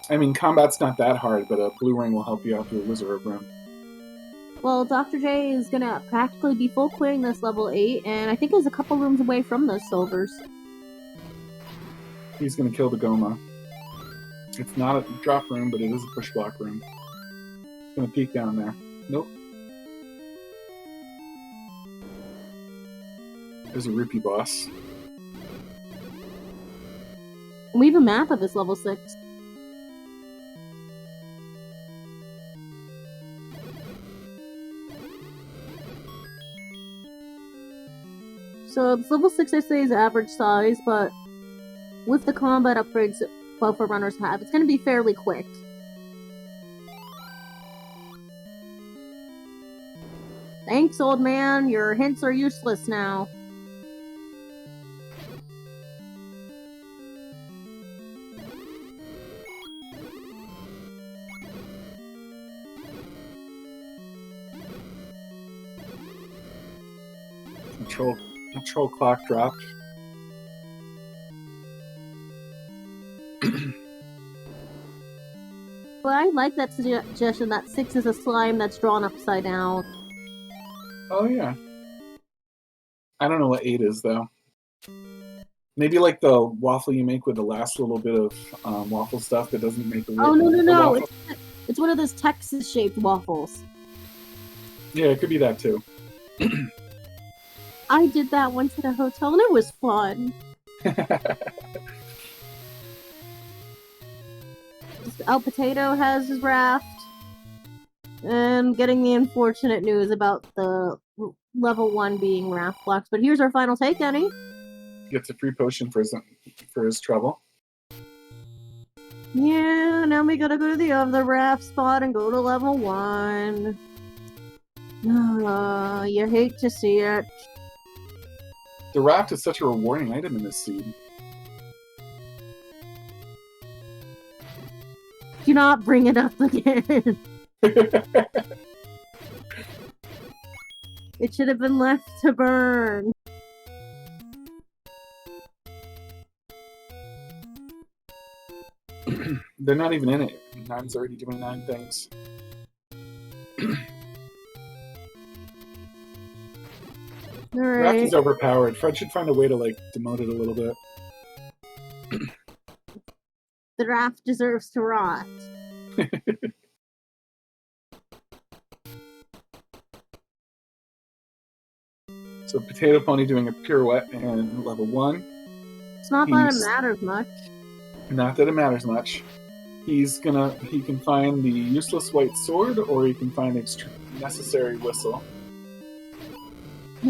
I mean, combat's not that hard, but a blue ring will help you out through a Wizard room. Well, Dr. J is gonna practically be full clearing this level 8, and I think he's a couple rooms away from those silvers. He's gonna kill the Goma. It's not a drop room, but it is a push block room. It's gonna peek down there. Nope. There's a rupee boss. We have a map of this level 6. So, this level 6 I say is average size, but with the combat upgrades that both our runners have, it's going to be fairly quick. Thanks, old man. Your hints are useless now. Control A troll clock drop. Well, I like that suggestion that 6 is a slime that's drawn upside down. Oh, yeah. I don't know what 8 is, though. Maybe like the waffle you make with the last little bit of waffle stuff that doesn't make the no. It's one of those Texas-shaped waffles. Yeah, it could be that, too. I did that once at a hotel, and it was fun. El Potato has his raft. And getting the unfortunate news about the level 1 being raft blocks. But here's our final take, Kenny. Gets a free potion for his trouble. Yeah, now we gotta go to the other raft spot and go to level 1. You hate to see it. The raft is such a rewarding item in this seed. Do not bring it up again. It should have been left to burn. They're not even in it. 9's already doing 9 things. Alright. Raft is overpowered. Fred should find a way to, like, demote it a little bit. The raft deserves to rot. So Potato Pony doing a pirouette in level 1. It's not that it matters much. Not that it matters much. He can find the useless white sword, or he can find the necessary whistle.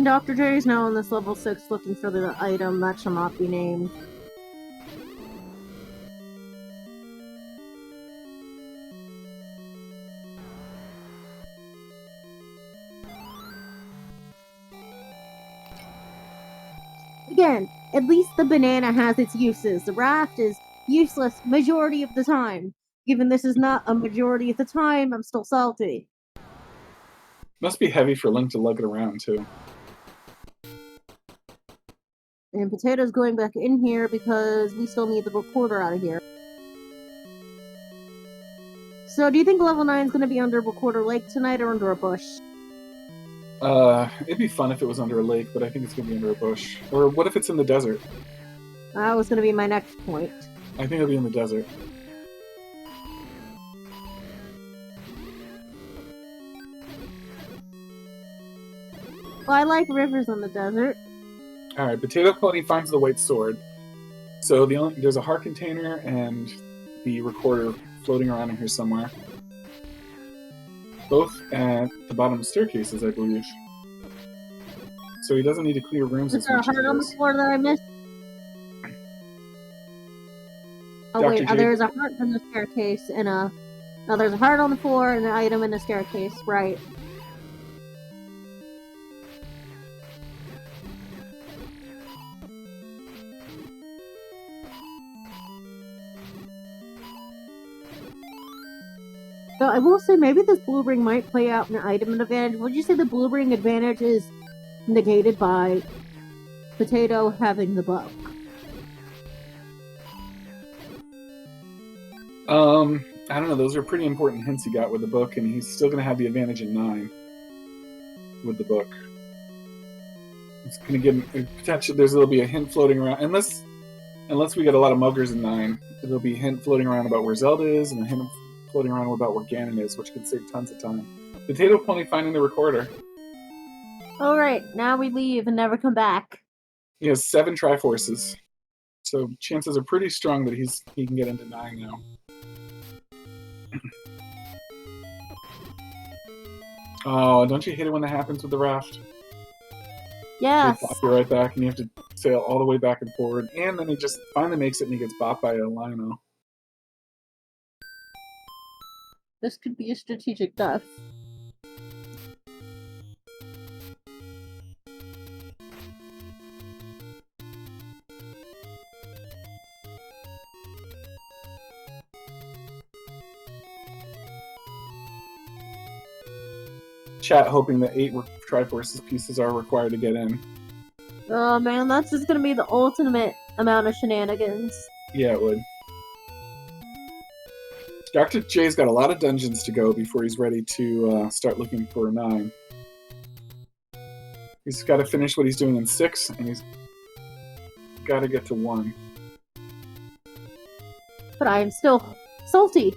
Dr. J is now on this level 6 looking for the item that shall not be named. Again, at least the banana has its uses. The raft is useless majority of the time. Given this is not a majority of the time, I'm still salty. Must be heavy for Link to lug it around, too. And Potato's going back in here because we still need the recorder out of here. So, do you think level 9 is going to be under Recorder Lake tonight or under a bush? It'd be fun if it was under a lake, but I think it's going to be under a bush. Or what if it's in the desert? That was going to be my next point. I think it'll be in the desert. Well, I like rivers in the desert. Alright, Potato Pony finds the white sword. So there's a heart container and the recorder floating around in here somewhere. Both at the bottom of staircases, I believe. So he doesn't need to clear rooms Is as there a much as heart he on the does. floor that I missed? Oh Dr. wait, J. there's a heart in the staircase and a... No, there's a heart on the floor and an item in the staircase, right. So I will say maybe this blue ring might play out an item advantage. Would you say the blue ring advantage is negated by Potato having the book? I don't know, those are pretty important hints he got with the book, and he's still going to have the advantage in 9 with the book. It's going to give him potential. There'll be a hint floating around, unless we get a lot of muggers in 9. There'll be a hint floating around about where Zelda is, and a hint floating around about where Ganon is, which could save tons of time. Potato Pony finding the recorder. Alright, now we leave and never come back. He has 7 Triforces, so chances are pretty strong that he can get into 9 now. Oh, don't you hate it when that happens with the raft? Yes. They pop you right back, and you have to sail all the way back and forward, and then he just finally makes it, and he gets bopped by a Lino. This could be a strategic death. Chat hoping that 8 Triforces pieces are required to get in. Oh man, that's just gonna be the ultimate amount of shenanigans. Yeah, it would. Dr. J's got a lot of dungeons to go before he's ready to start looking for 9. He's got to finish what he's doing in 6, and he's got to get to 1. But I am still salty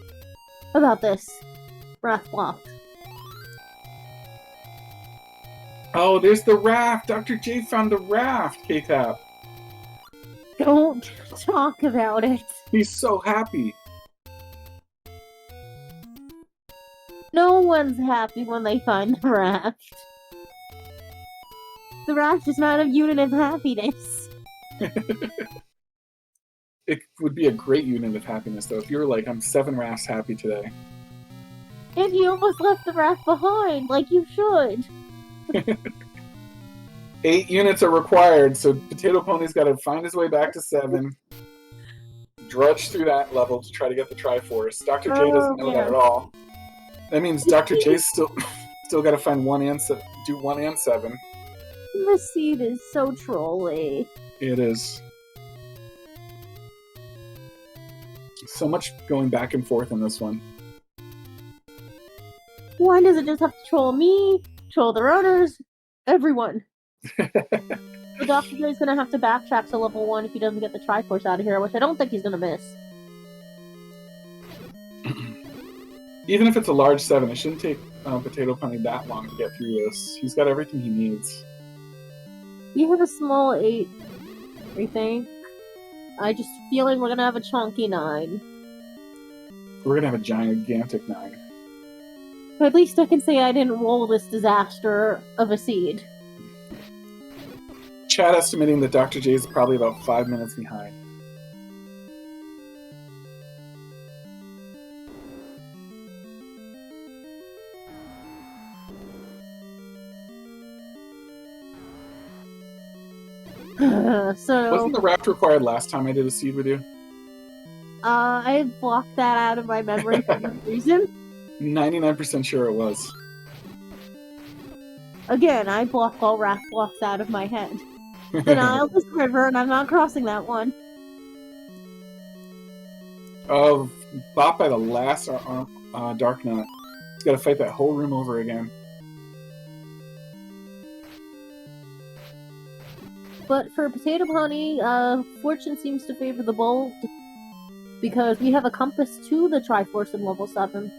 about this. Breath block. Oh, there's the raft! Dr. J found the raft, K-Tap. Don't talk about it. He's so happy. No one's happy when they find the raft. The raft is not a unit of happiness. It would be a great unit of happiness, though, if you were like, I'm 7 rafts happy today. And you almost left the raft behind, like you should. 8 units are required, so Potato Pony's got to find his way back to 7, drudge through that level to try to get the Triforce. Dr. J doesn't know that at all. That means Dr. J's still got to find 1 and 7, do 1 and 7. The seed is so trolly. It is. So much going back and forth in this one. Why does it just have to troll me, troll the runners, everyone? So Dr. J's gonna have to backtrack to level 1 if he doesn't get the Triforce out of here, which I don't think he's gonna miss. Even if it's a large 7, it shouldn't take Potato Pony that long to get through this. He's got everything he needs. You have a small 8, I think. I just feeling we're gonna have a chunky 9. We're gonna have a gigantic 9. But at least I can say I didn't roll this disaster of a seed. Chat estimating that Dr. J is probably about 5 minutes behind. So Wasn't the raft required last time I did a seed with you? I blocked that out of my memory for some reason. 99% sure it was. Again, I block all raft blocks out of my head. The Nile is river, and I'm not crossing that one. Oh, bought by the last Dark Knot. He's got to fight that whole room over again. But for Potato Pony, fortune seems to favor the bold, because we have a compass to the Triforce in level 7.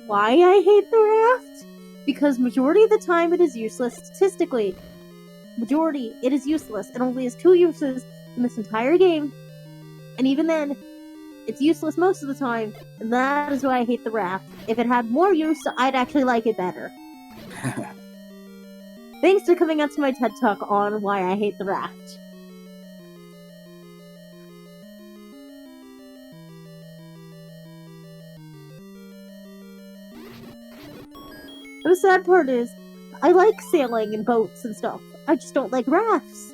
Why I hate the raft? Because majority of the time it is useless statistically. Majority, it is useless. It only has 2 uses in this entire game. And even then, it's useless most of the time, and that is why I hate the raft. If it had more use, I'd actually like it better. Thanks for coming out to my TED Talk on why I hate the raft. The sad part is, I like sailing and boats and stuff. I just don't like rafts.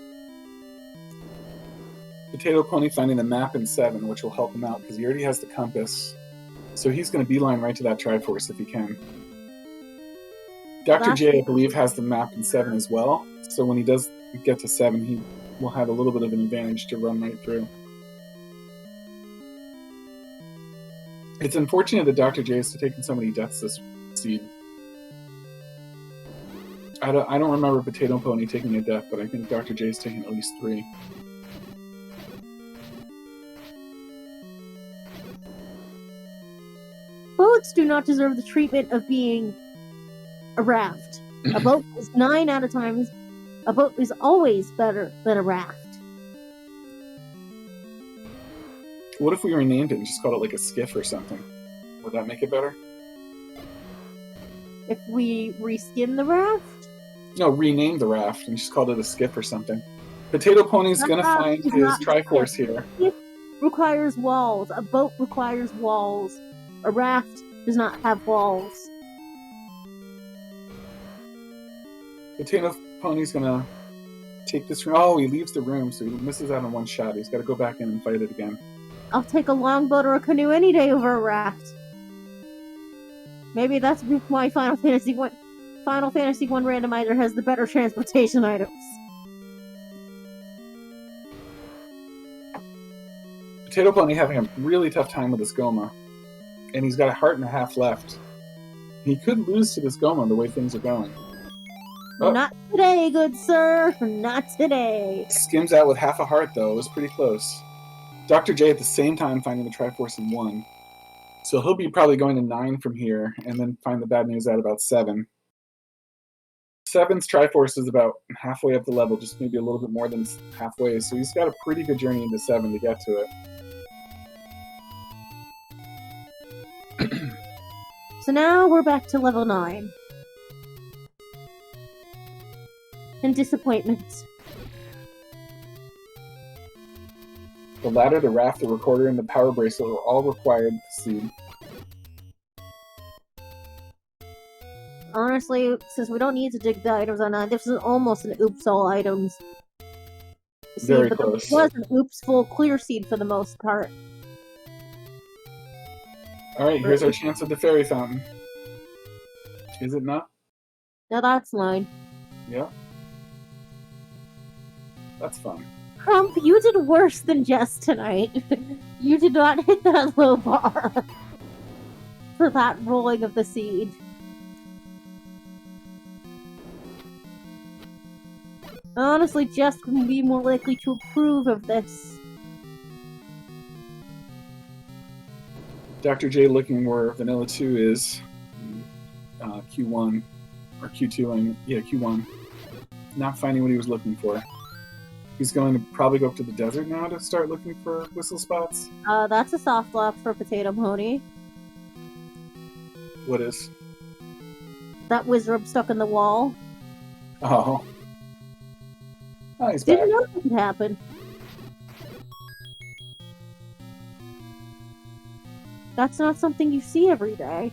Potato Pony finding the map in 7, which will help him out because he already has the compass. So he's going to beeline right to that Triforce if he can. Dr. J, I believe, has the map in 7 as well. So when he does get to 7, he will have a little bit of an advantage to run right through. It's unfortunate that Dr. J has taken so many deaths this seed. I don't remember Potato Pony taking a death, but I think Dr. J's taken at least 3. Boats do not deserve the treatment of being a raft. A boat is 9 out of times. A boat is always better than a raft. What if we renamed it and just called it like a skiff or something? Would that make it better? If we reskin the raft? No, rename the raft and just called it a skiff or something. Potato Pony's gonna find his Triforce here. It requires walls. A boat requires walls. A raft does not have walls. Potato Pony's gonna take this room. Oh, he leaves the room, so he misses out on 1 shot. He's got to go back in and fight it again. I'll take a longboat or a canoe any day over a raft. Maybe that's why Final Final Fantasy 1 randomizer has the better transportation items. Potato Pony having a really tough time with this Goma. And he's got a heart and a half left. He could lose to this Goma the way things are going. Oh. Not today, good sir. Not today. Skims out with half a heart, though. It was pretty close. Dr. J at the same time finding the Triforce in 1. So he'll be probably going to 9 from here, and then find the bad news at about 7. 7's Triforce is about halfway up the level, just maybe a little bit more than halfway. So he's got a pretty good journey into 7 to get to it. So now we're back to level 9. And disappointment. The ladder, the raft, the recorder, and the power bracelet are all required to seed. Honestly, since we don't need to dig the items on 9, this is almost an oops all items. Very but close. It was an oops full clear seed for the most part. Alright, here's our chance at the fairy fountain. Is it not? Now that's mine. Yeah. That's fun. Crump, you did worse than Jess tonight. You did not hit that low bar for that rolling of the seed. Honestly, Jess would be more likely to approve of this. Dr. J looking where Vanilla 2 is. Q1. Or Q2, I mean, yeah, Q1. Not finding what he was looking for. He's going to probably go up to the desert now to start looking for whistle spots. That's a soft lock for Potato Pony. What is? That wizard stuck in the wall. Oh. Oh, he's back. Didn't know that could happen. That's not something you see every day.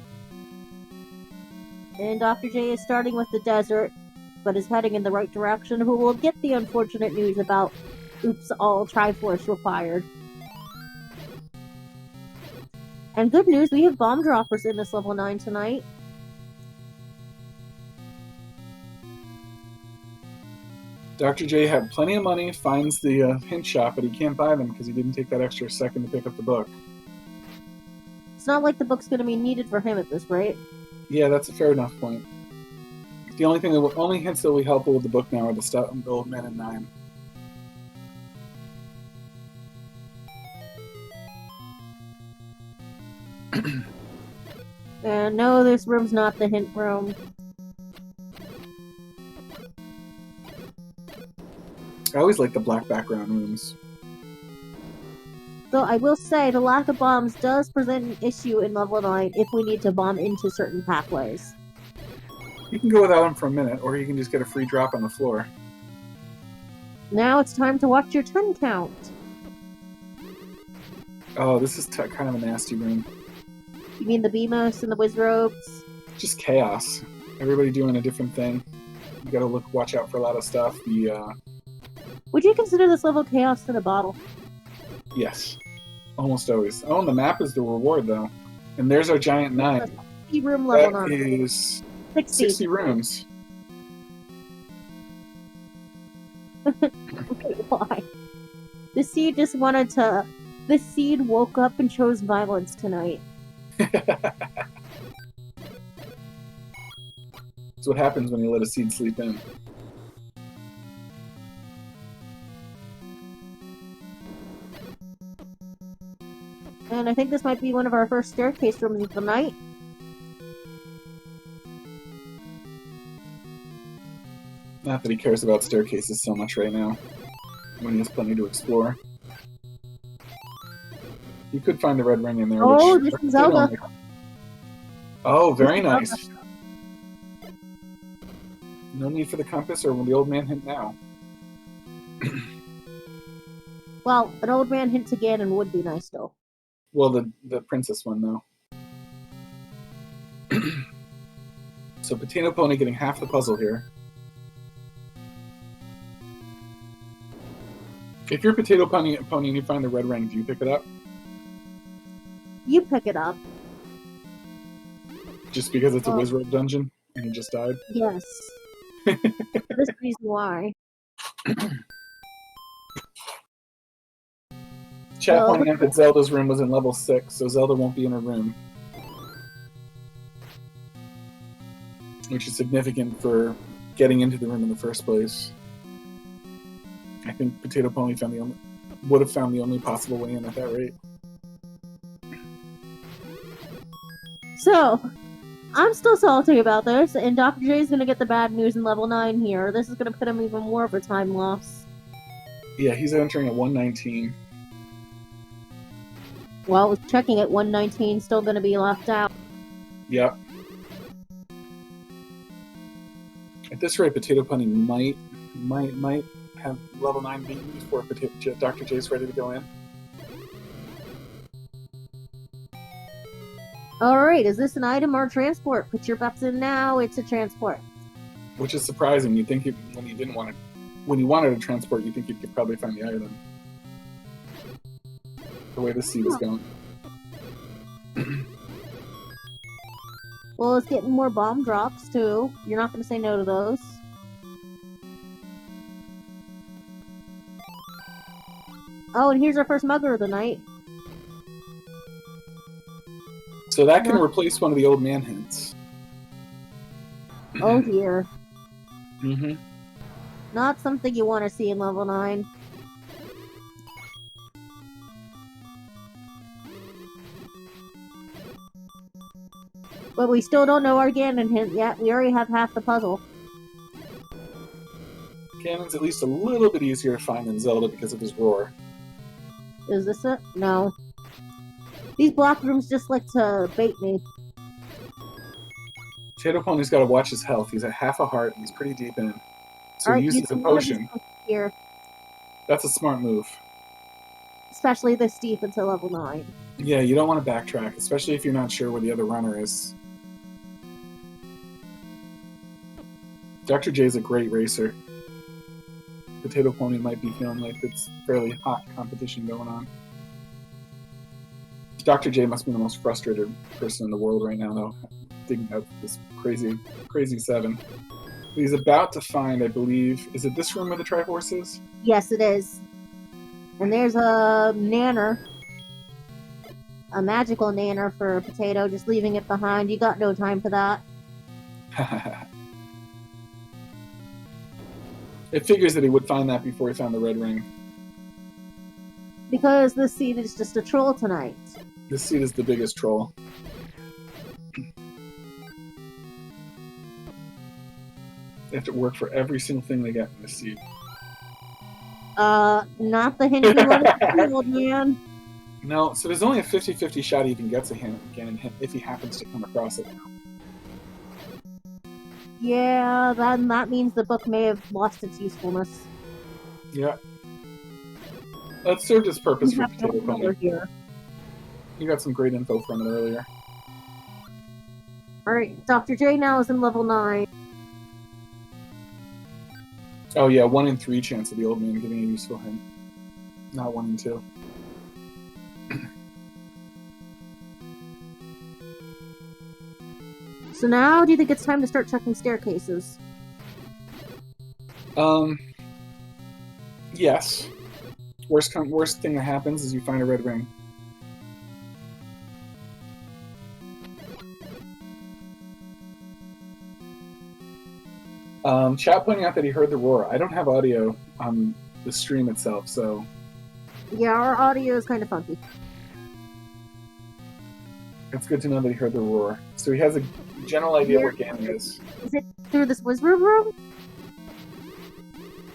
And Dr. J is starting with the desert, but is heading in the right direction, who will get the unfortunate news about oops, all Triforce required. And good news, we have bomb droppers in this level 9 tonight. Dr. J had plenty of money, finds the hint shop, but he can't buy them because he didn't take that extra second to pick up the book. It's not like the book's going to be needed for him at this rate. Yeah, that's a fair enough point. The only hints that will be helpful with the book now are the old man in 9. And no, this room's not the hint room. I always like the black background rooms. Though I will say, the lack of bombs does present an issue in level 9 if we need to bomb into certain pathways. You can go without them for a minute, or you can just get a free drop on the floor. Now it's time to watch your 10 count. Oh, this is kind of a nasty room. You mean the Beamos and the Wizrobes? Just chaos. Everybody doing a different thing. You gotta watch out for a lot of stuff. Would you consider this level chaos in a bottle? Yes. Almost always. Oh, and the map is the reward, though. And there's our giant 9. 60 room level That 9. is 60. 60 rooms. Okay, why? The seed just wanted to... The seed woke up and chose violence tonight. That's what happens when you let a seed sleep in. And I think this might be one of our first staircase rooms of the night. Not that he cares about staircases so much right now, when he has plenty to explore. You could find the red ring in there. Oh, which this is Zelda. Oh, very nice. No need for the compass or the old man hint now. Well, an old man hint to Ganon would be nice, though. Well, the princess one, though. So Potato Pony getting half the puzzle here. If you're Potato Pony and you find the red ring, do you pick it up? You pick it up. Just because it's a Wizrobe dungeon? And he just died? Yes. For this reason why. Chat So- pointing out that Zelda's room was in level 6, so Zelda won't be in her room. Which is significant for getting into the room in the first place. I think Potato Pony would have found the only possible way in at that rate. So, I'm still salty about this, and Dr. J is going to get the bad news in level 9 here. This is going to put him even more of a time loss. Yeah, he's entering at 119. Well, checking at 119, still going to be left out. Yep. At this rate, Potato Pony might have level 9 beaten before Dr. J's ready to go in. Alright, is this an item or transport? Put your bets in now, it's a transport. Which is surprising. You'd think when you wanted a transport, you think you could probably find the item. The way the seed is going. Well, it's getting more bomb drops, too. You're not going to say no to those. Oh, and here's our first mugger of the night. So that can replace one of the old man hints. Oh dear. Mm-hmm. Not something you want to see in level 9. But we still don't know our Ganon hint yet. We already have half the puzzle. Ganon's at least a little bit easier to find than Zelda because of his roar. Is this it? No. These block rooms just like to bait me. Potato Pony's got to watch his health. He's at half a heart and he's pretty deep in. So Alright, he uses a potion. Here. That's a smart move. Especially this deep into level 9. Yeah, you don't want to backtrack, especially if you're not sure where the other runner is. Dr. J's a great racer. Potato Pony might be feeling like it's fairly hot competition going on. Dr. J must be the most frustrated person in the world right now, though, digging out this crazy 7. He's about to find, I believe, is it this room where the Triforce is? Yes, it is. And there's a nanner. A magical nanner for a potato, just leaving it behind. You got no time for that. It figures that he would find that before he found the red ring. Because this seed is just a troll tonight. This seed is the biggest troll. They have to work for every single thing they get in this seed. Not the hint we wanted to see, old man. No, so there's only a 50-50 shot he even gets a hint again if he happens to come across it now. Yeah, then that means the book may have lost its usefulness. Yeah. That served its purpose We for have no Potato color Pony. here. You got some great info from it earlier. Alright, Dr. J now is in level 9. Oh yeah, 1 in 3 chance of the old man giving a useful hint. Not 1 in 2. So now, do you think it's time to start checking staircases? Yes. Worst thing that happens is you find a red ring. Chat pointing out that he heard the roar. I don't have audio on the stream itself, so... Yeah, our audio is kind of funky. It's good to know that he heard the roar. So he has a general idea where Ganon is. Is it through this wizard room?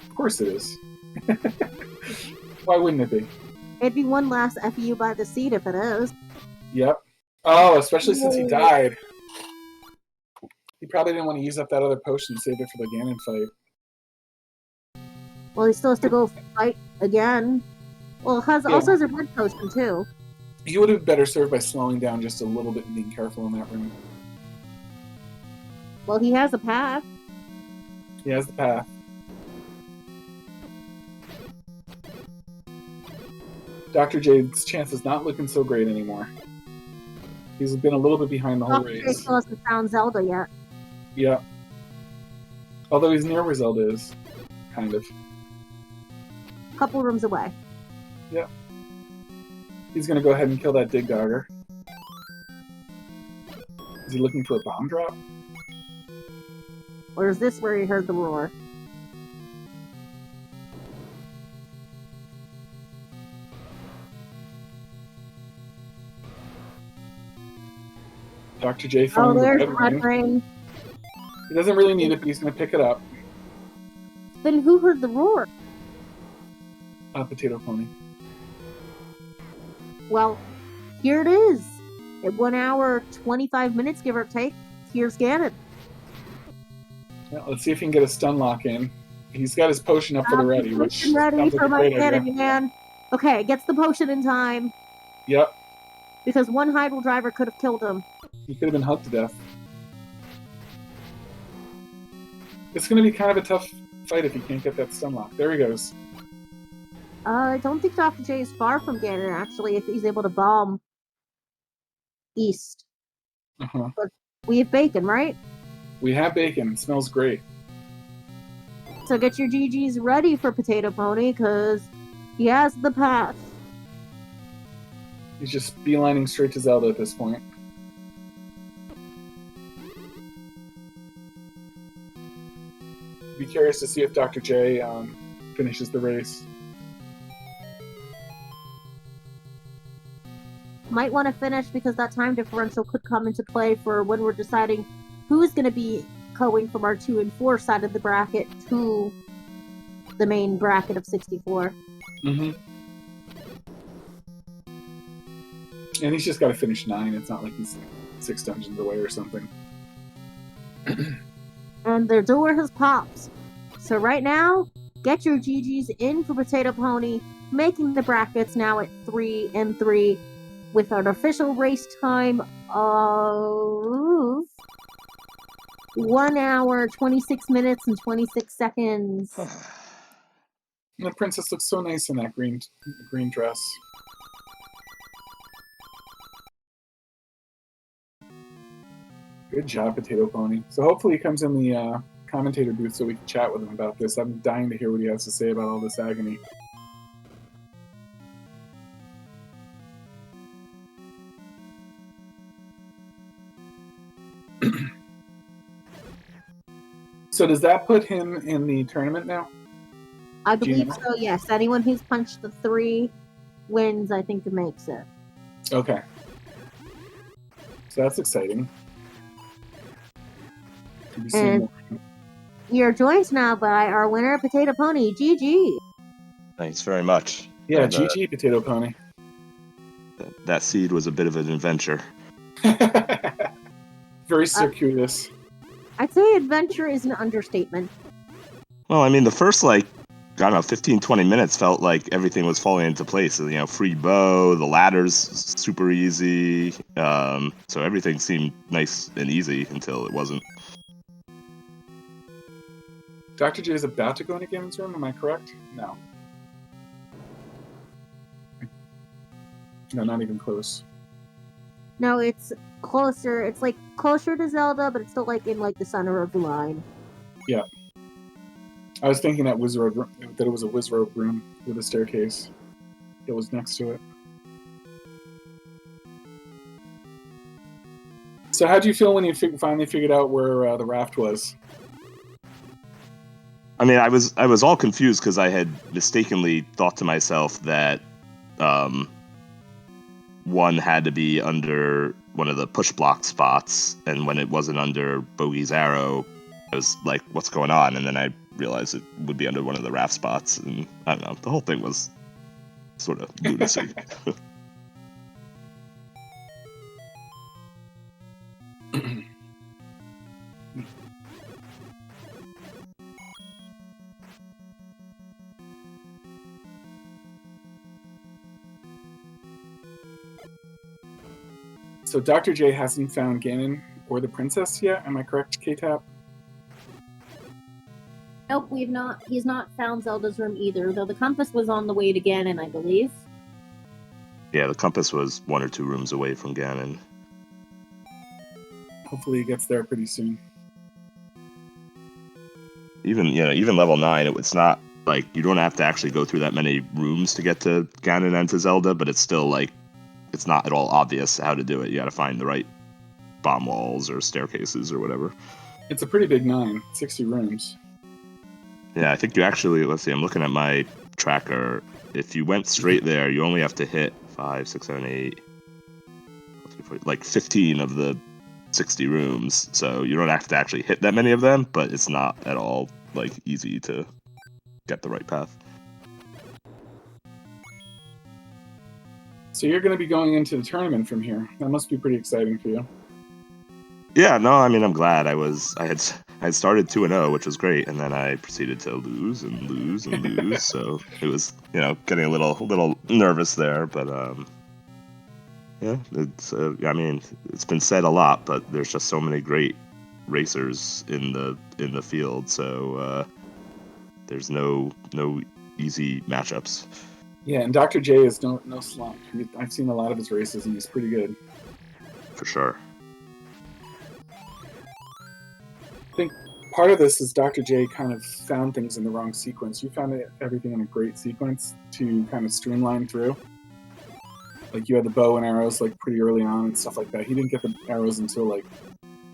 Of course it is. Why wouldn't it be? It'd be one last FU by the seat if it is. Yep. Oh, especially since he died. He probably didn't want to use up that other potion and save it for the Ganon fight. Well, he still has to go fight again. Well, it also has a red potion, too. He would have been better served by slowing down just a little bit and being careful in that room. Well, he has a path. He has the path. Dr. Jade's chance is not looking so great anymore. He's been a little bit behind the whole Dr. J race. still hasn't found Zelda yet. Yeah. Although he's near where Zelda is. Kind of. Couple rooms away. Yeah. He's gonna go ahead and kill that Dig Dogger. Is he looking for a bomb drop? Or is this where he heard the roar? Dr. J Oh, finding there's the the red red ring. ring. He doesn't really need it, but he's gonna pick it up. Then who heard the roar? Potato Pony. Well, here it is. At 1 hour, 25 minutes, give or take. Here's Ganon. Yeah, let's see if he can get a stun lock in. He's got his potion up for the ready, which Potion ready sounds like for a my great Ganon idea. man. Okay, gets the potion in time. Yep. Because one Hyrule driver could have killed him. He could have been hugged to death. It's going to be kind of a tough fight if he can't get that stun lock. There he goes. I don't think Dr. J is far from Ganon, actually, if he's able to bomb east. Uh-huh. But we have bacon, right? We have bacon. It smells great. So get your GGs ready for Potato Pony, because he has the path. He's just beelining straight to Zelda at this point. Be curious to see if Dr. J finishes the race. Might want to finish because that time differential could come into play for when we're deciding who's going to be going from our 2 and 4 side of the bracket to the main bracket of 64. Mm-hmm. And he's just got to finish 9. It's not like he's 6 dungeons away or something. And their door has popped. So right now, get your GGs in for Potato Pony, making the brackets now at 3 and 3 with an official race time of 1 hour, 26 minutes, and 26 seconds. The princess looks so nice in that green dress. Good job, Potato Pony. So hopefully he comes in the commentator booth so we can chat with him about this. I'm dying to hear what he has to say about all this agony. So does that put him in the tournament now? I believe so, yes. Anyone who's punched the 3 wins, I think, makes it. Okay. So that's exciting. And we are joined now by our winner, Potato Pony. GG. Thanks very much. Yeah, and, GG, Potato Pony. That seed was a bit of an adventure. Very circuitous. I'd say adventure is an understatement. Well, I mean, the first, I don't know, 15, 20 minutes felt like everything was falling into place. So, free bow, the ladder's super easy. So everything seemed nice and easy until it wasn't. Dr. J is about to go into Ganon's room, am I correct? No. No, not even close. No, it's closer. It's closer to Zelda, but it's still in the center of the line. Yeah. I was thinking that it was a Wizrobe room with a staircase that was next to it. So how'd you feel when you finally figured out where the raft was? I mean, I was all confused because I had mistakenly thought to myself that one had to be under one of the push block spots, and when it wasn't under Bogey's arrow, I was like, what's going on? And then I realized it would be under one of the raft spots, and I don't know, the whole thing was sort of lunacy. So Dr. J hasn't found Ganon or the princess yet, am I correct, K-Tap? Nope, he's not found Zelda's room either, though the compass was on the way to Ganon, I believe. Yeah, the compass was 1 or 2 rooms away from Ganon. Hopefully he gets there pretty soon. even level 9, it's not like you don't have to actually go through that many rooms to get to Ganon and to Zelda, but it's still like it's not at all obvious how to do it. You got to find the right bomb walls or staircases or whatever. It's a pretty big 9, 60 rooms. Yeah, I think you actually, let's see, I'm looking at my tracker. If you went straight there, you only have to hit 5, 6, 7, 8, like 15 of the 60 rooms. So you don't have to actually hit that many of them, but it's not at all like easy to get the right path. So you're going to be going into the tournament from here. That must be pretty exciting for you. Yeah, no, I mean, I'm glad. I had started 2-0, which was great, and then I proceeded to lose and lose and lose. So it was, getting a little nervous there, but yeah, it's I mean, it's been said a lot, but there's just so many great racers in the field, so there's no easy matchups. Yeah, and Dr. J is no slump. I've seen a lot of his races, and he's pretty good. For sure. I think part of this is Dr. J kind of found things in the wrong sequence. You found everything in a great sequence to kind of streamline through. Like you had the bow and arrows like pretty early on and stuff like that. He didn't get the arrows until like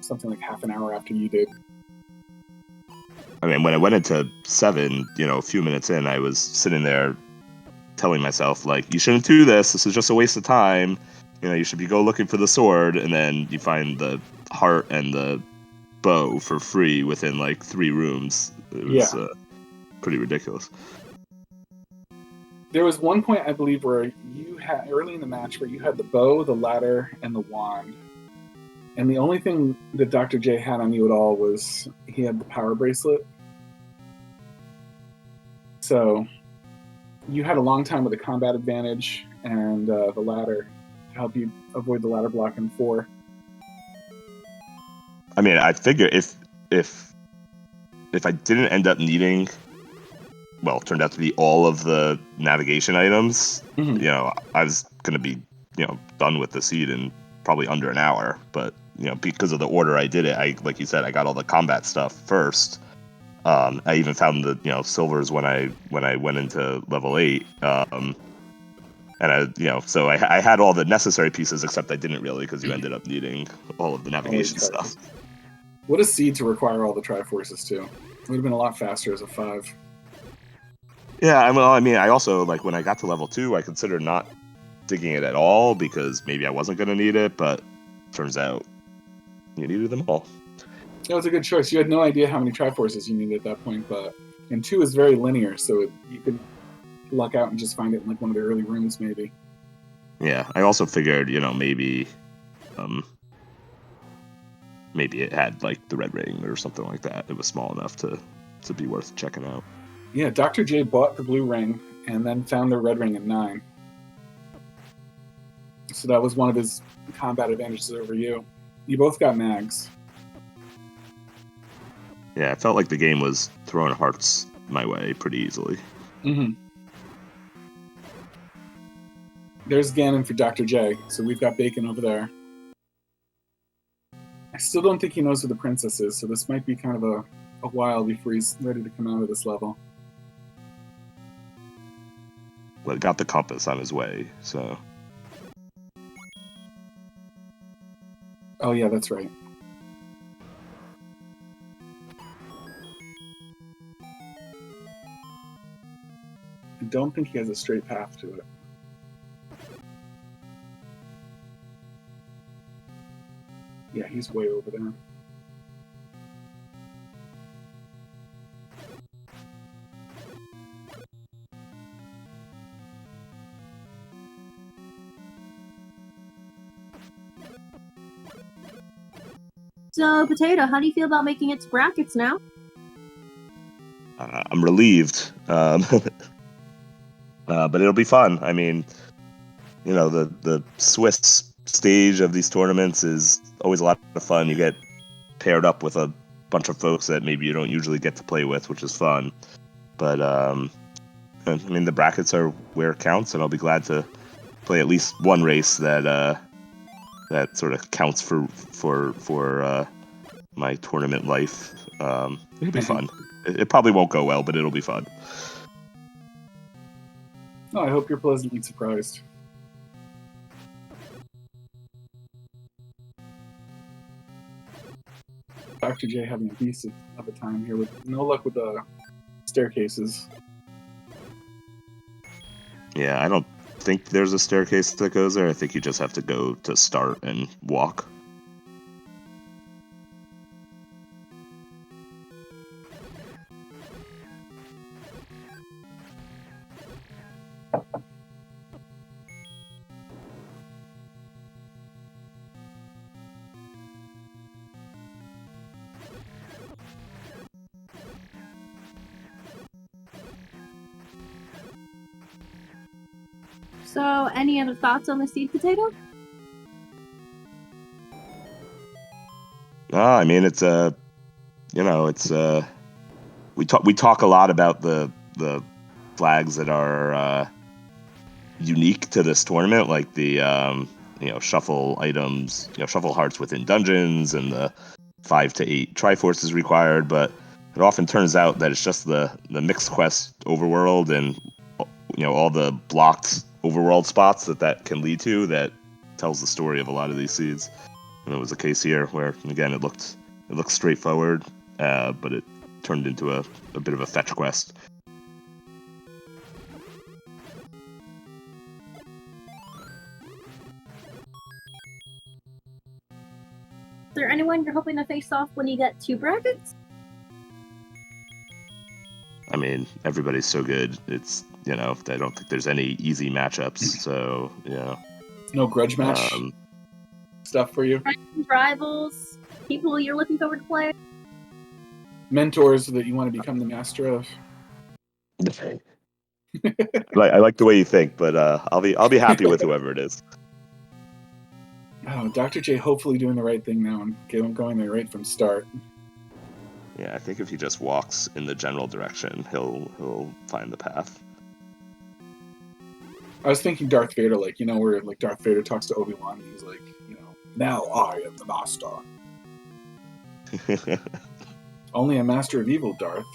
something like half an hour after you did. I mean, when I went into 7, a few minutes in, I was sitting there telling myself, like, you shouldn't do this. This is just a waste of time. You should go looking for the sword, and then you find the heart and the bow for free within like 3 rooms. It was pretty ridiculous. There was one point, I believe, where you had early in the match where you had the bow, the ladder, and the wand. And the only thing that Dr. J had on you at all was he had the power bracelet. So you had a long time with a combat advantage and the ladder to help you avoid the ladder block in 4. I mean, I figure if I didn't end up needing, well, it turned out to be all of the navigation items, I was gonna be, done with the seed in probably under an hour. But because of the order I did it, like you said, I got all the combat stuff first. I even found the silvers when I went into level 8. And so I had all the necessary pieces, except I didn't really, because you ended up needing all of the navigation stuff. What a seed to require all the Triforces too. It would have been a lot faster as a 5. Yeah, I mean, I also, like, when I got to level 2, I considered not digging it at all, because maybe I wasn't going to need it, but turns out you needed them all. That was a good choice. You had no idea how many Triforces you needed at that point, and 2 is very linear, so you could luck out and just find it in like one of the early rooms, maybe. Yeah, I also figured, maybe it had like the red ring or something like that. It was small enough to be worth checking out. Yeah, Dr. J bought the blue ring and then found the red ring in 9. So that was one of his combat advantages over you. You both got mags. Yeah, I felt like the game was throwing hearts my way pretty easily. Mm-hmm. There's Ganon for Dr. J, so we've got Bacon over there. I still don't think he knows who the princess is, so this might be kind of a while before he's ready to come out of this level. Well, got the compass on his way, so... Oh yeah, that's right. I don't think he has a straight path to it. Yeah, he's way over there. So, Potato, how do you feel about making it to brackets now? I'm relieved, but it'll be fun. I mean, the Swiss stage of these tournaments is always a lot of fun. You get paired up with a bunch of folks that maybe you don't usually get to play with, which is fun. But I mean, the brackets are where it counts, and I'll be glad to play at least one race that sort of counts for my tournament life. It'll be fun. It probably won't go well, but it'll be fun. No, I hope you're pleasantly surprised. Dr. J having a beast of a time here with no luck with the staircases. Yeah, I don't think there's a staircase that goes there. I think you just have to go to start and walk. So, any other thoughts on the seed potato? I mean, it's we talk a lot about the flags that are unique to this tournament, like the shuffle items, shuffle hearts within dungeons, and the 5 to 8 Triforces required. But it often turns out that it's just the mixed quest overworld and all the blocked overworld spots that can lead to that tells the story of a lot of these seeds. And it was a case here where, again, it looked straightforward, but it turned into a bit of a fetch quest. Is there anyone you're hoping to face off when you get 2 brackets? I mean, everybody's so good. It's, I don't think there's any easy matchups. So, No grudge match stuff for you? Friends, rivals, people you're looking forward to play? Mentors that you want to become the master of? I like the way you think, but I'll be happy with whoever it is. Oh, Dr. J hopefully doing the right thing now and going there right from start. Yeah, I think if he just walks in the general direction, he'll find the path. I was thinking Darth Vader, where Darth Vader talks to Obi-Wan and he's like, now I am the master. Only a master of evil, Darth.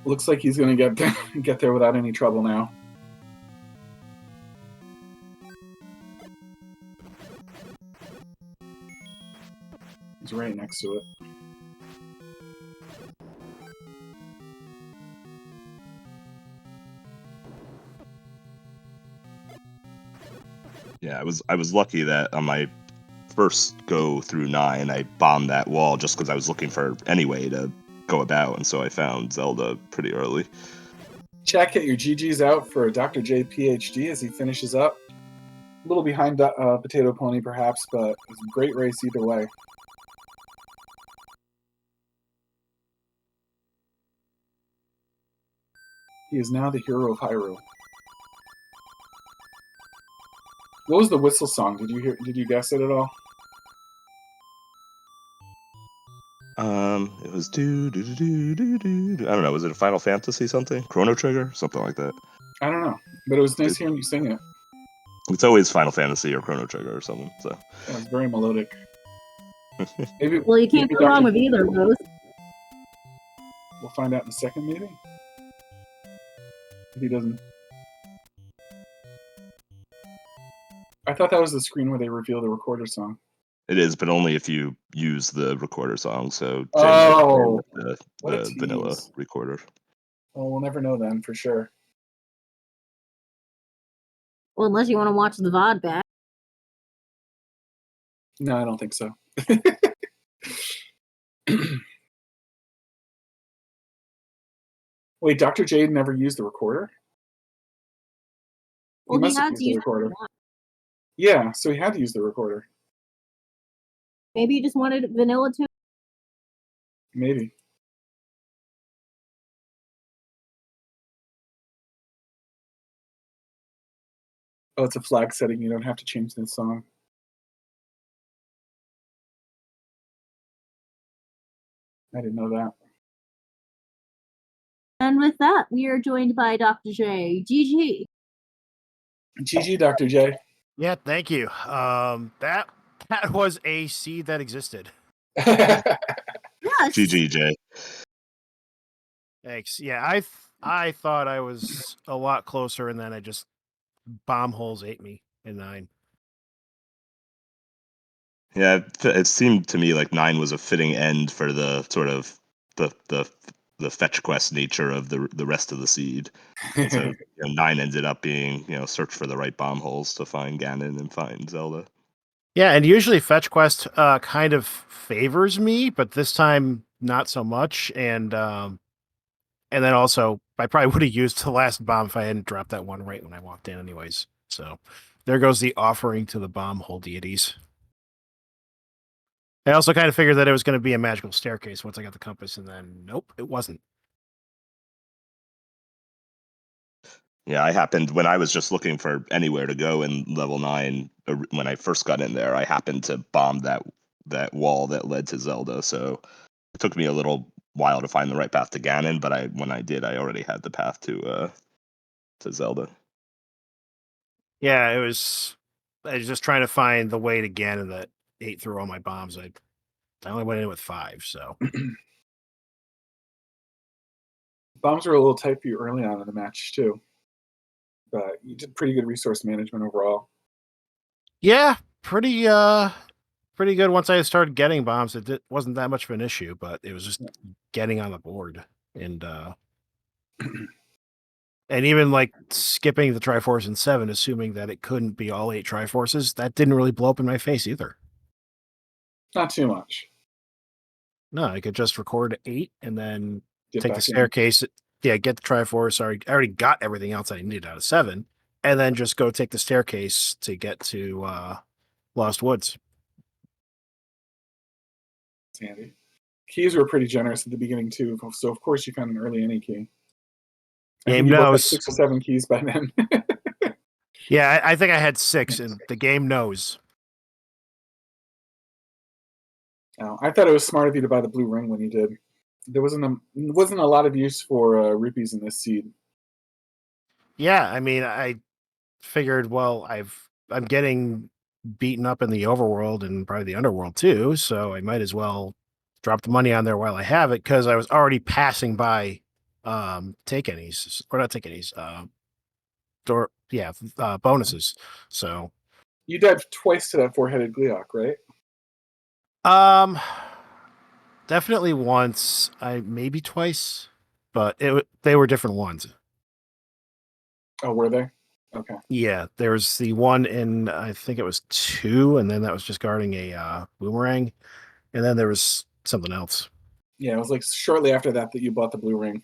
Looks like he's gonna get there without any trouble now. He's right next to it. Yeah, I was lucky that on my first go through 9, I bombed that wall just because I was looking for any way to go about, and so I found Zelda pretty early. Chat, get your GGs out for DrJayPHD as he finishes up. A little behind Potato Pony, perhaps, but it was a great race either way. He is now the hero of Hyrule. What was the whistle song? Did you guess it at all? It was do. I don't know. Was it a Final Fantasy something? Chrono Trigger, something like that. I don't know, but it was nice hearing you sing it. It's always Final Fantasy or Chrono Trigger or something. So yeah, it's very melodic. Maybe. Well, you can't go wrong with either of those. We'll find out in a second, maybe. If he doesn't. I thought that was the screen where they reveal the recorder song. It is, but only if you use the recorder song. So the vanilla recorder. Well, we'll never know then for sure. Well, unless you want to watch the VOD back. No, I don't think so. Wait, Dr. J never used the recorder? Well, he must have used the recorder. Yeah, so he had to use the recorder. Maybe you just wanted vanilla too. Maybe. Oh, it's a flag setting. You don't have to change the song. I didn't know that. And with that, we are joined by Dr. J. GG. GG, Dr. J. Yeah, thank you. That was a seed that existed. Yeah, Yes. GG, Jay. Thanks. Yeah, I thought I was a lot closer, and then I just bomb holes ate me in 9. Yeah, it seemed to me like 9 was a fitting end for the sort of the fetch quest nature of the rest of the seed. And so 9 ended up being, search for the right bomb holes to find Ganon and find Zelda. Yeah, and usually fetch quest kind of favors me, but this time not so much. And then also I probably would have used the last bomb if I hadn't dropped that one right when I walked in, anyways. So there goes the offering to the bomb hole deities. I also kind of figured that it was going to be a magical staircase once I got the compass, and then nope, it wasn't. Yeah, I happened when I was just looking for anywhere to go in level 9. When I first got in there, I happened to bomb that wall that led to Zelda. So it took me a little while to find the right path to Ganon, but when I did, I already had the path to Zelda. Yeah, I was just trying to find the way to Ganon that ate through all my bombs. I only went in with 5, so. Bombs were a little tight for you early on in the match too, but you did pretty good resource management overall. Yeah, pretty good. Once I started getting bombs, wasn't that much of an issue, but it was just getting on the board and and even like skipping the Triforce in 7, assuming that it couldn't be all 8 Triforces, that didn't really blow up in my face either. Not too much. No, I could just record 8 and then Get take the back in. staircase. Yeah, get the Triforce. I already got everything else I needed out of 7, and then just go take the staircase to get to Lost Woods. It's handy. Keys were pretty generous at the beginning too, so of course you found an early any key. I Game think you both had knows. 6 or 7 keys by then. Yeah, I think I had 6, and the game knows. I thought it was smart of you to buy the blue ring when you did. There wasn't a lot of use for rupees in this seed. Yeah, I mean, I figured, well, I'm getting beaten up in the overworld and probably the underworld too, so I might as well drop the money on there while I have it, because I was already passing by take any's, or not take any's, bonuses. So You dived twice to that 4-headed Gleeok, right? definitely once, maybe twice, but they were different ones. Oh, were they? Okay. Yeah, there's the one in, I think it was 2, and then that was just guarding a boomerang, and then there was something else. Yeah, it was like shortly after that you bought the blue ring.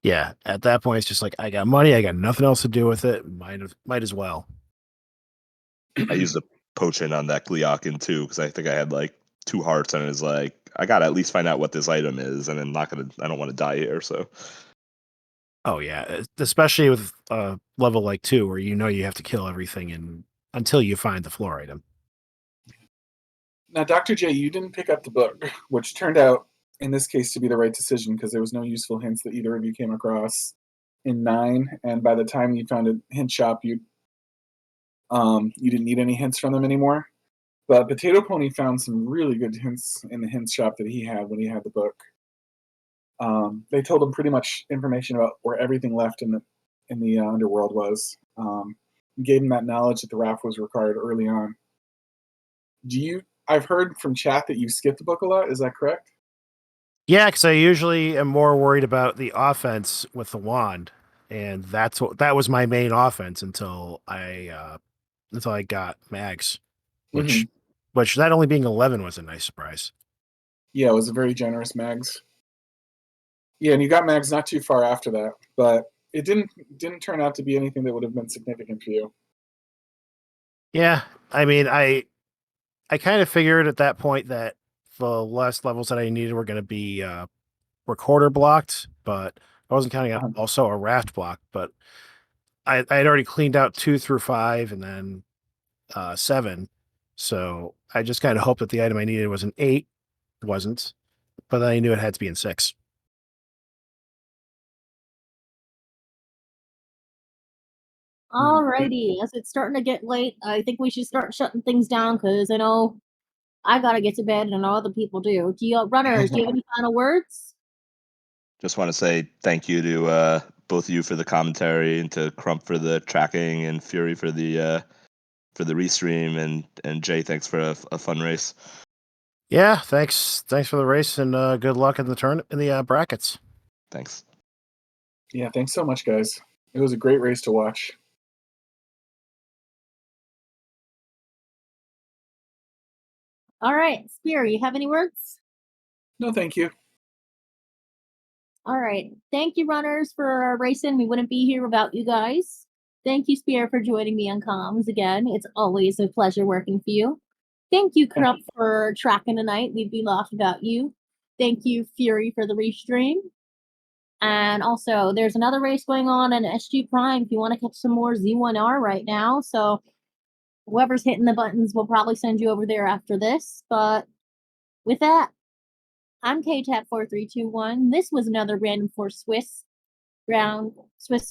Yeah, at that point it's just like, I got money, I got nothing else to do with it. Might as well. I used a potion on that Gleeok too, because I think I had like 2 hearts, and it was like, I gotta at least find out what this item is, and then I don't want to die here, so. Oh yeah, especially with level like 2, where you have to kill everything until you find the floor item. Now, Dr. J, you didn't pick up the book, which turned out, in this case, to be the right decision because there was no useful hints that either of you came across in 9, and by the time you found a hint shop, you didn't need any hints from them anymore. But Potato Pony found some really good hints in the hints shop that he had when he had the book. They told him pretty much information about where everything left in the underworld was. Gave him that knowledge that the raft was required early on. I've heard from chat that you skip the book a lot. Is that correct? Yeah, because I usually am more worried about the offense with the wand, and that was my main offense until I got mags, which that only being 11 was a nice surprise. Yeah, it was a very generous mags. Yeah, and you got mags not too far after that, but it didn't turn out to be anything that would have been significant for you. Yeah, I mean, I kind of figured at that point that the last levels that I needed were going to be recorder blocked, but I wasn't counting on also a raft block. But I had already cleaned out 2 through 5 and then 7, so I just kind of hoped that the item I needed was an 8. It wasn't, but then I knew it had to be in 6. Alrighty, as it's starting to get late, I think we should start shutting things down because I know I gotta get to bed, and all the people do. Do you runners? Do you have any final words? Just want to say thank you to both of you for the commentary, and to Crump for the tracking, and Fury for the restream, and Jay, thanks for a fun race. Yeah, thanks for the race, and good luck in the brackets. Thanks. Yeah, thanks so much, guys. It was a great race to watch. All right, Spear, you have any words? No, thank you. All right. Thank you, runners, for racing. We wouldn't be here without you guys. Thank you, Spear, for joining me on comms again. It's always a pleasure working for you. Thank you, Crump, for tracking tonight. We'd be lost without you. Thank you, Fury, for the restream. And also, there's another race going on in SG Prime if you want to catch some more Z1R right now. So whoever's hitting the buttons will probably send you over there after this. But with that, I'm KTAP4321. This was another Randomforce Swiss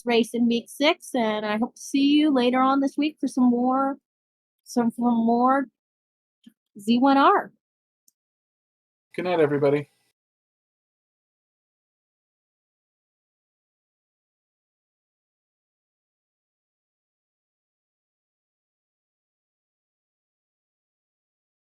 race in week 6, and I hope to see you later on this week for some more Z1R. Good night, everybody.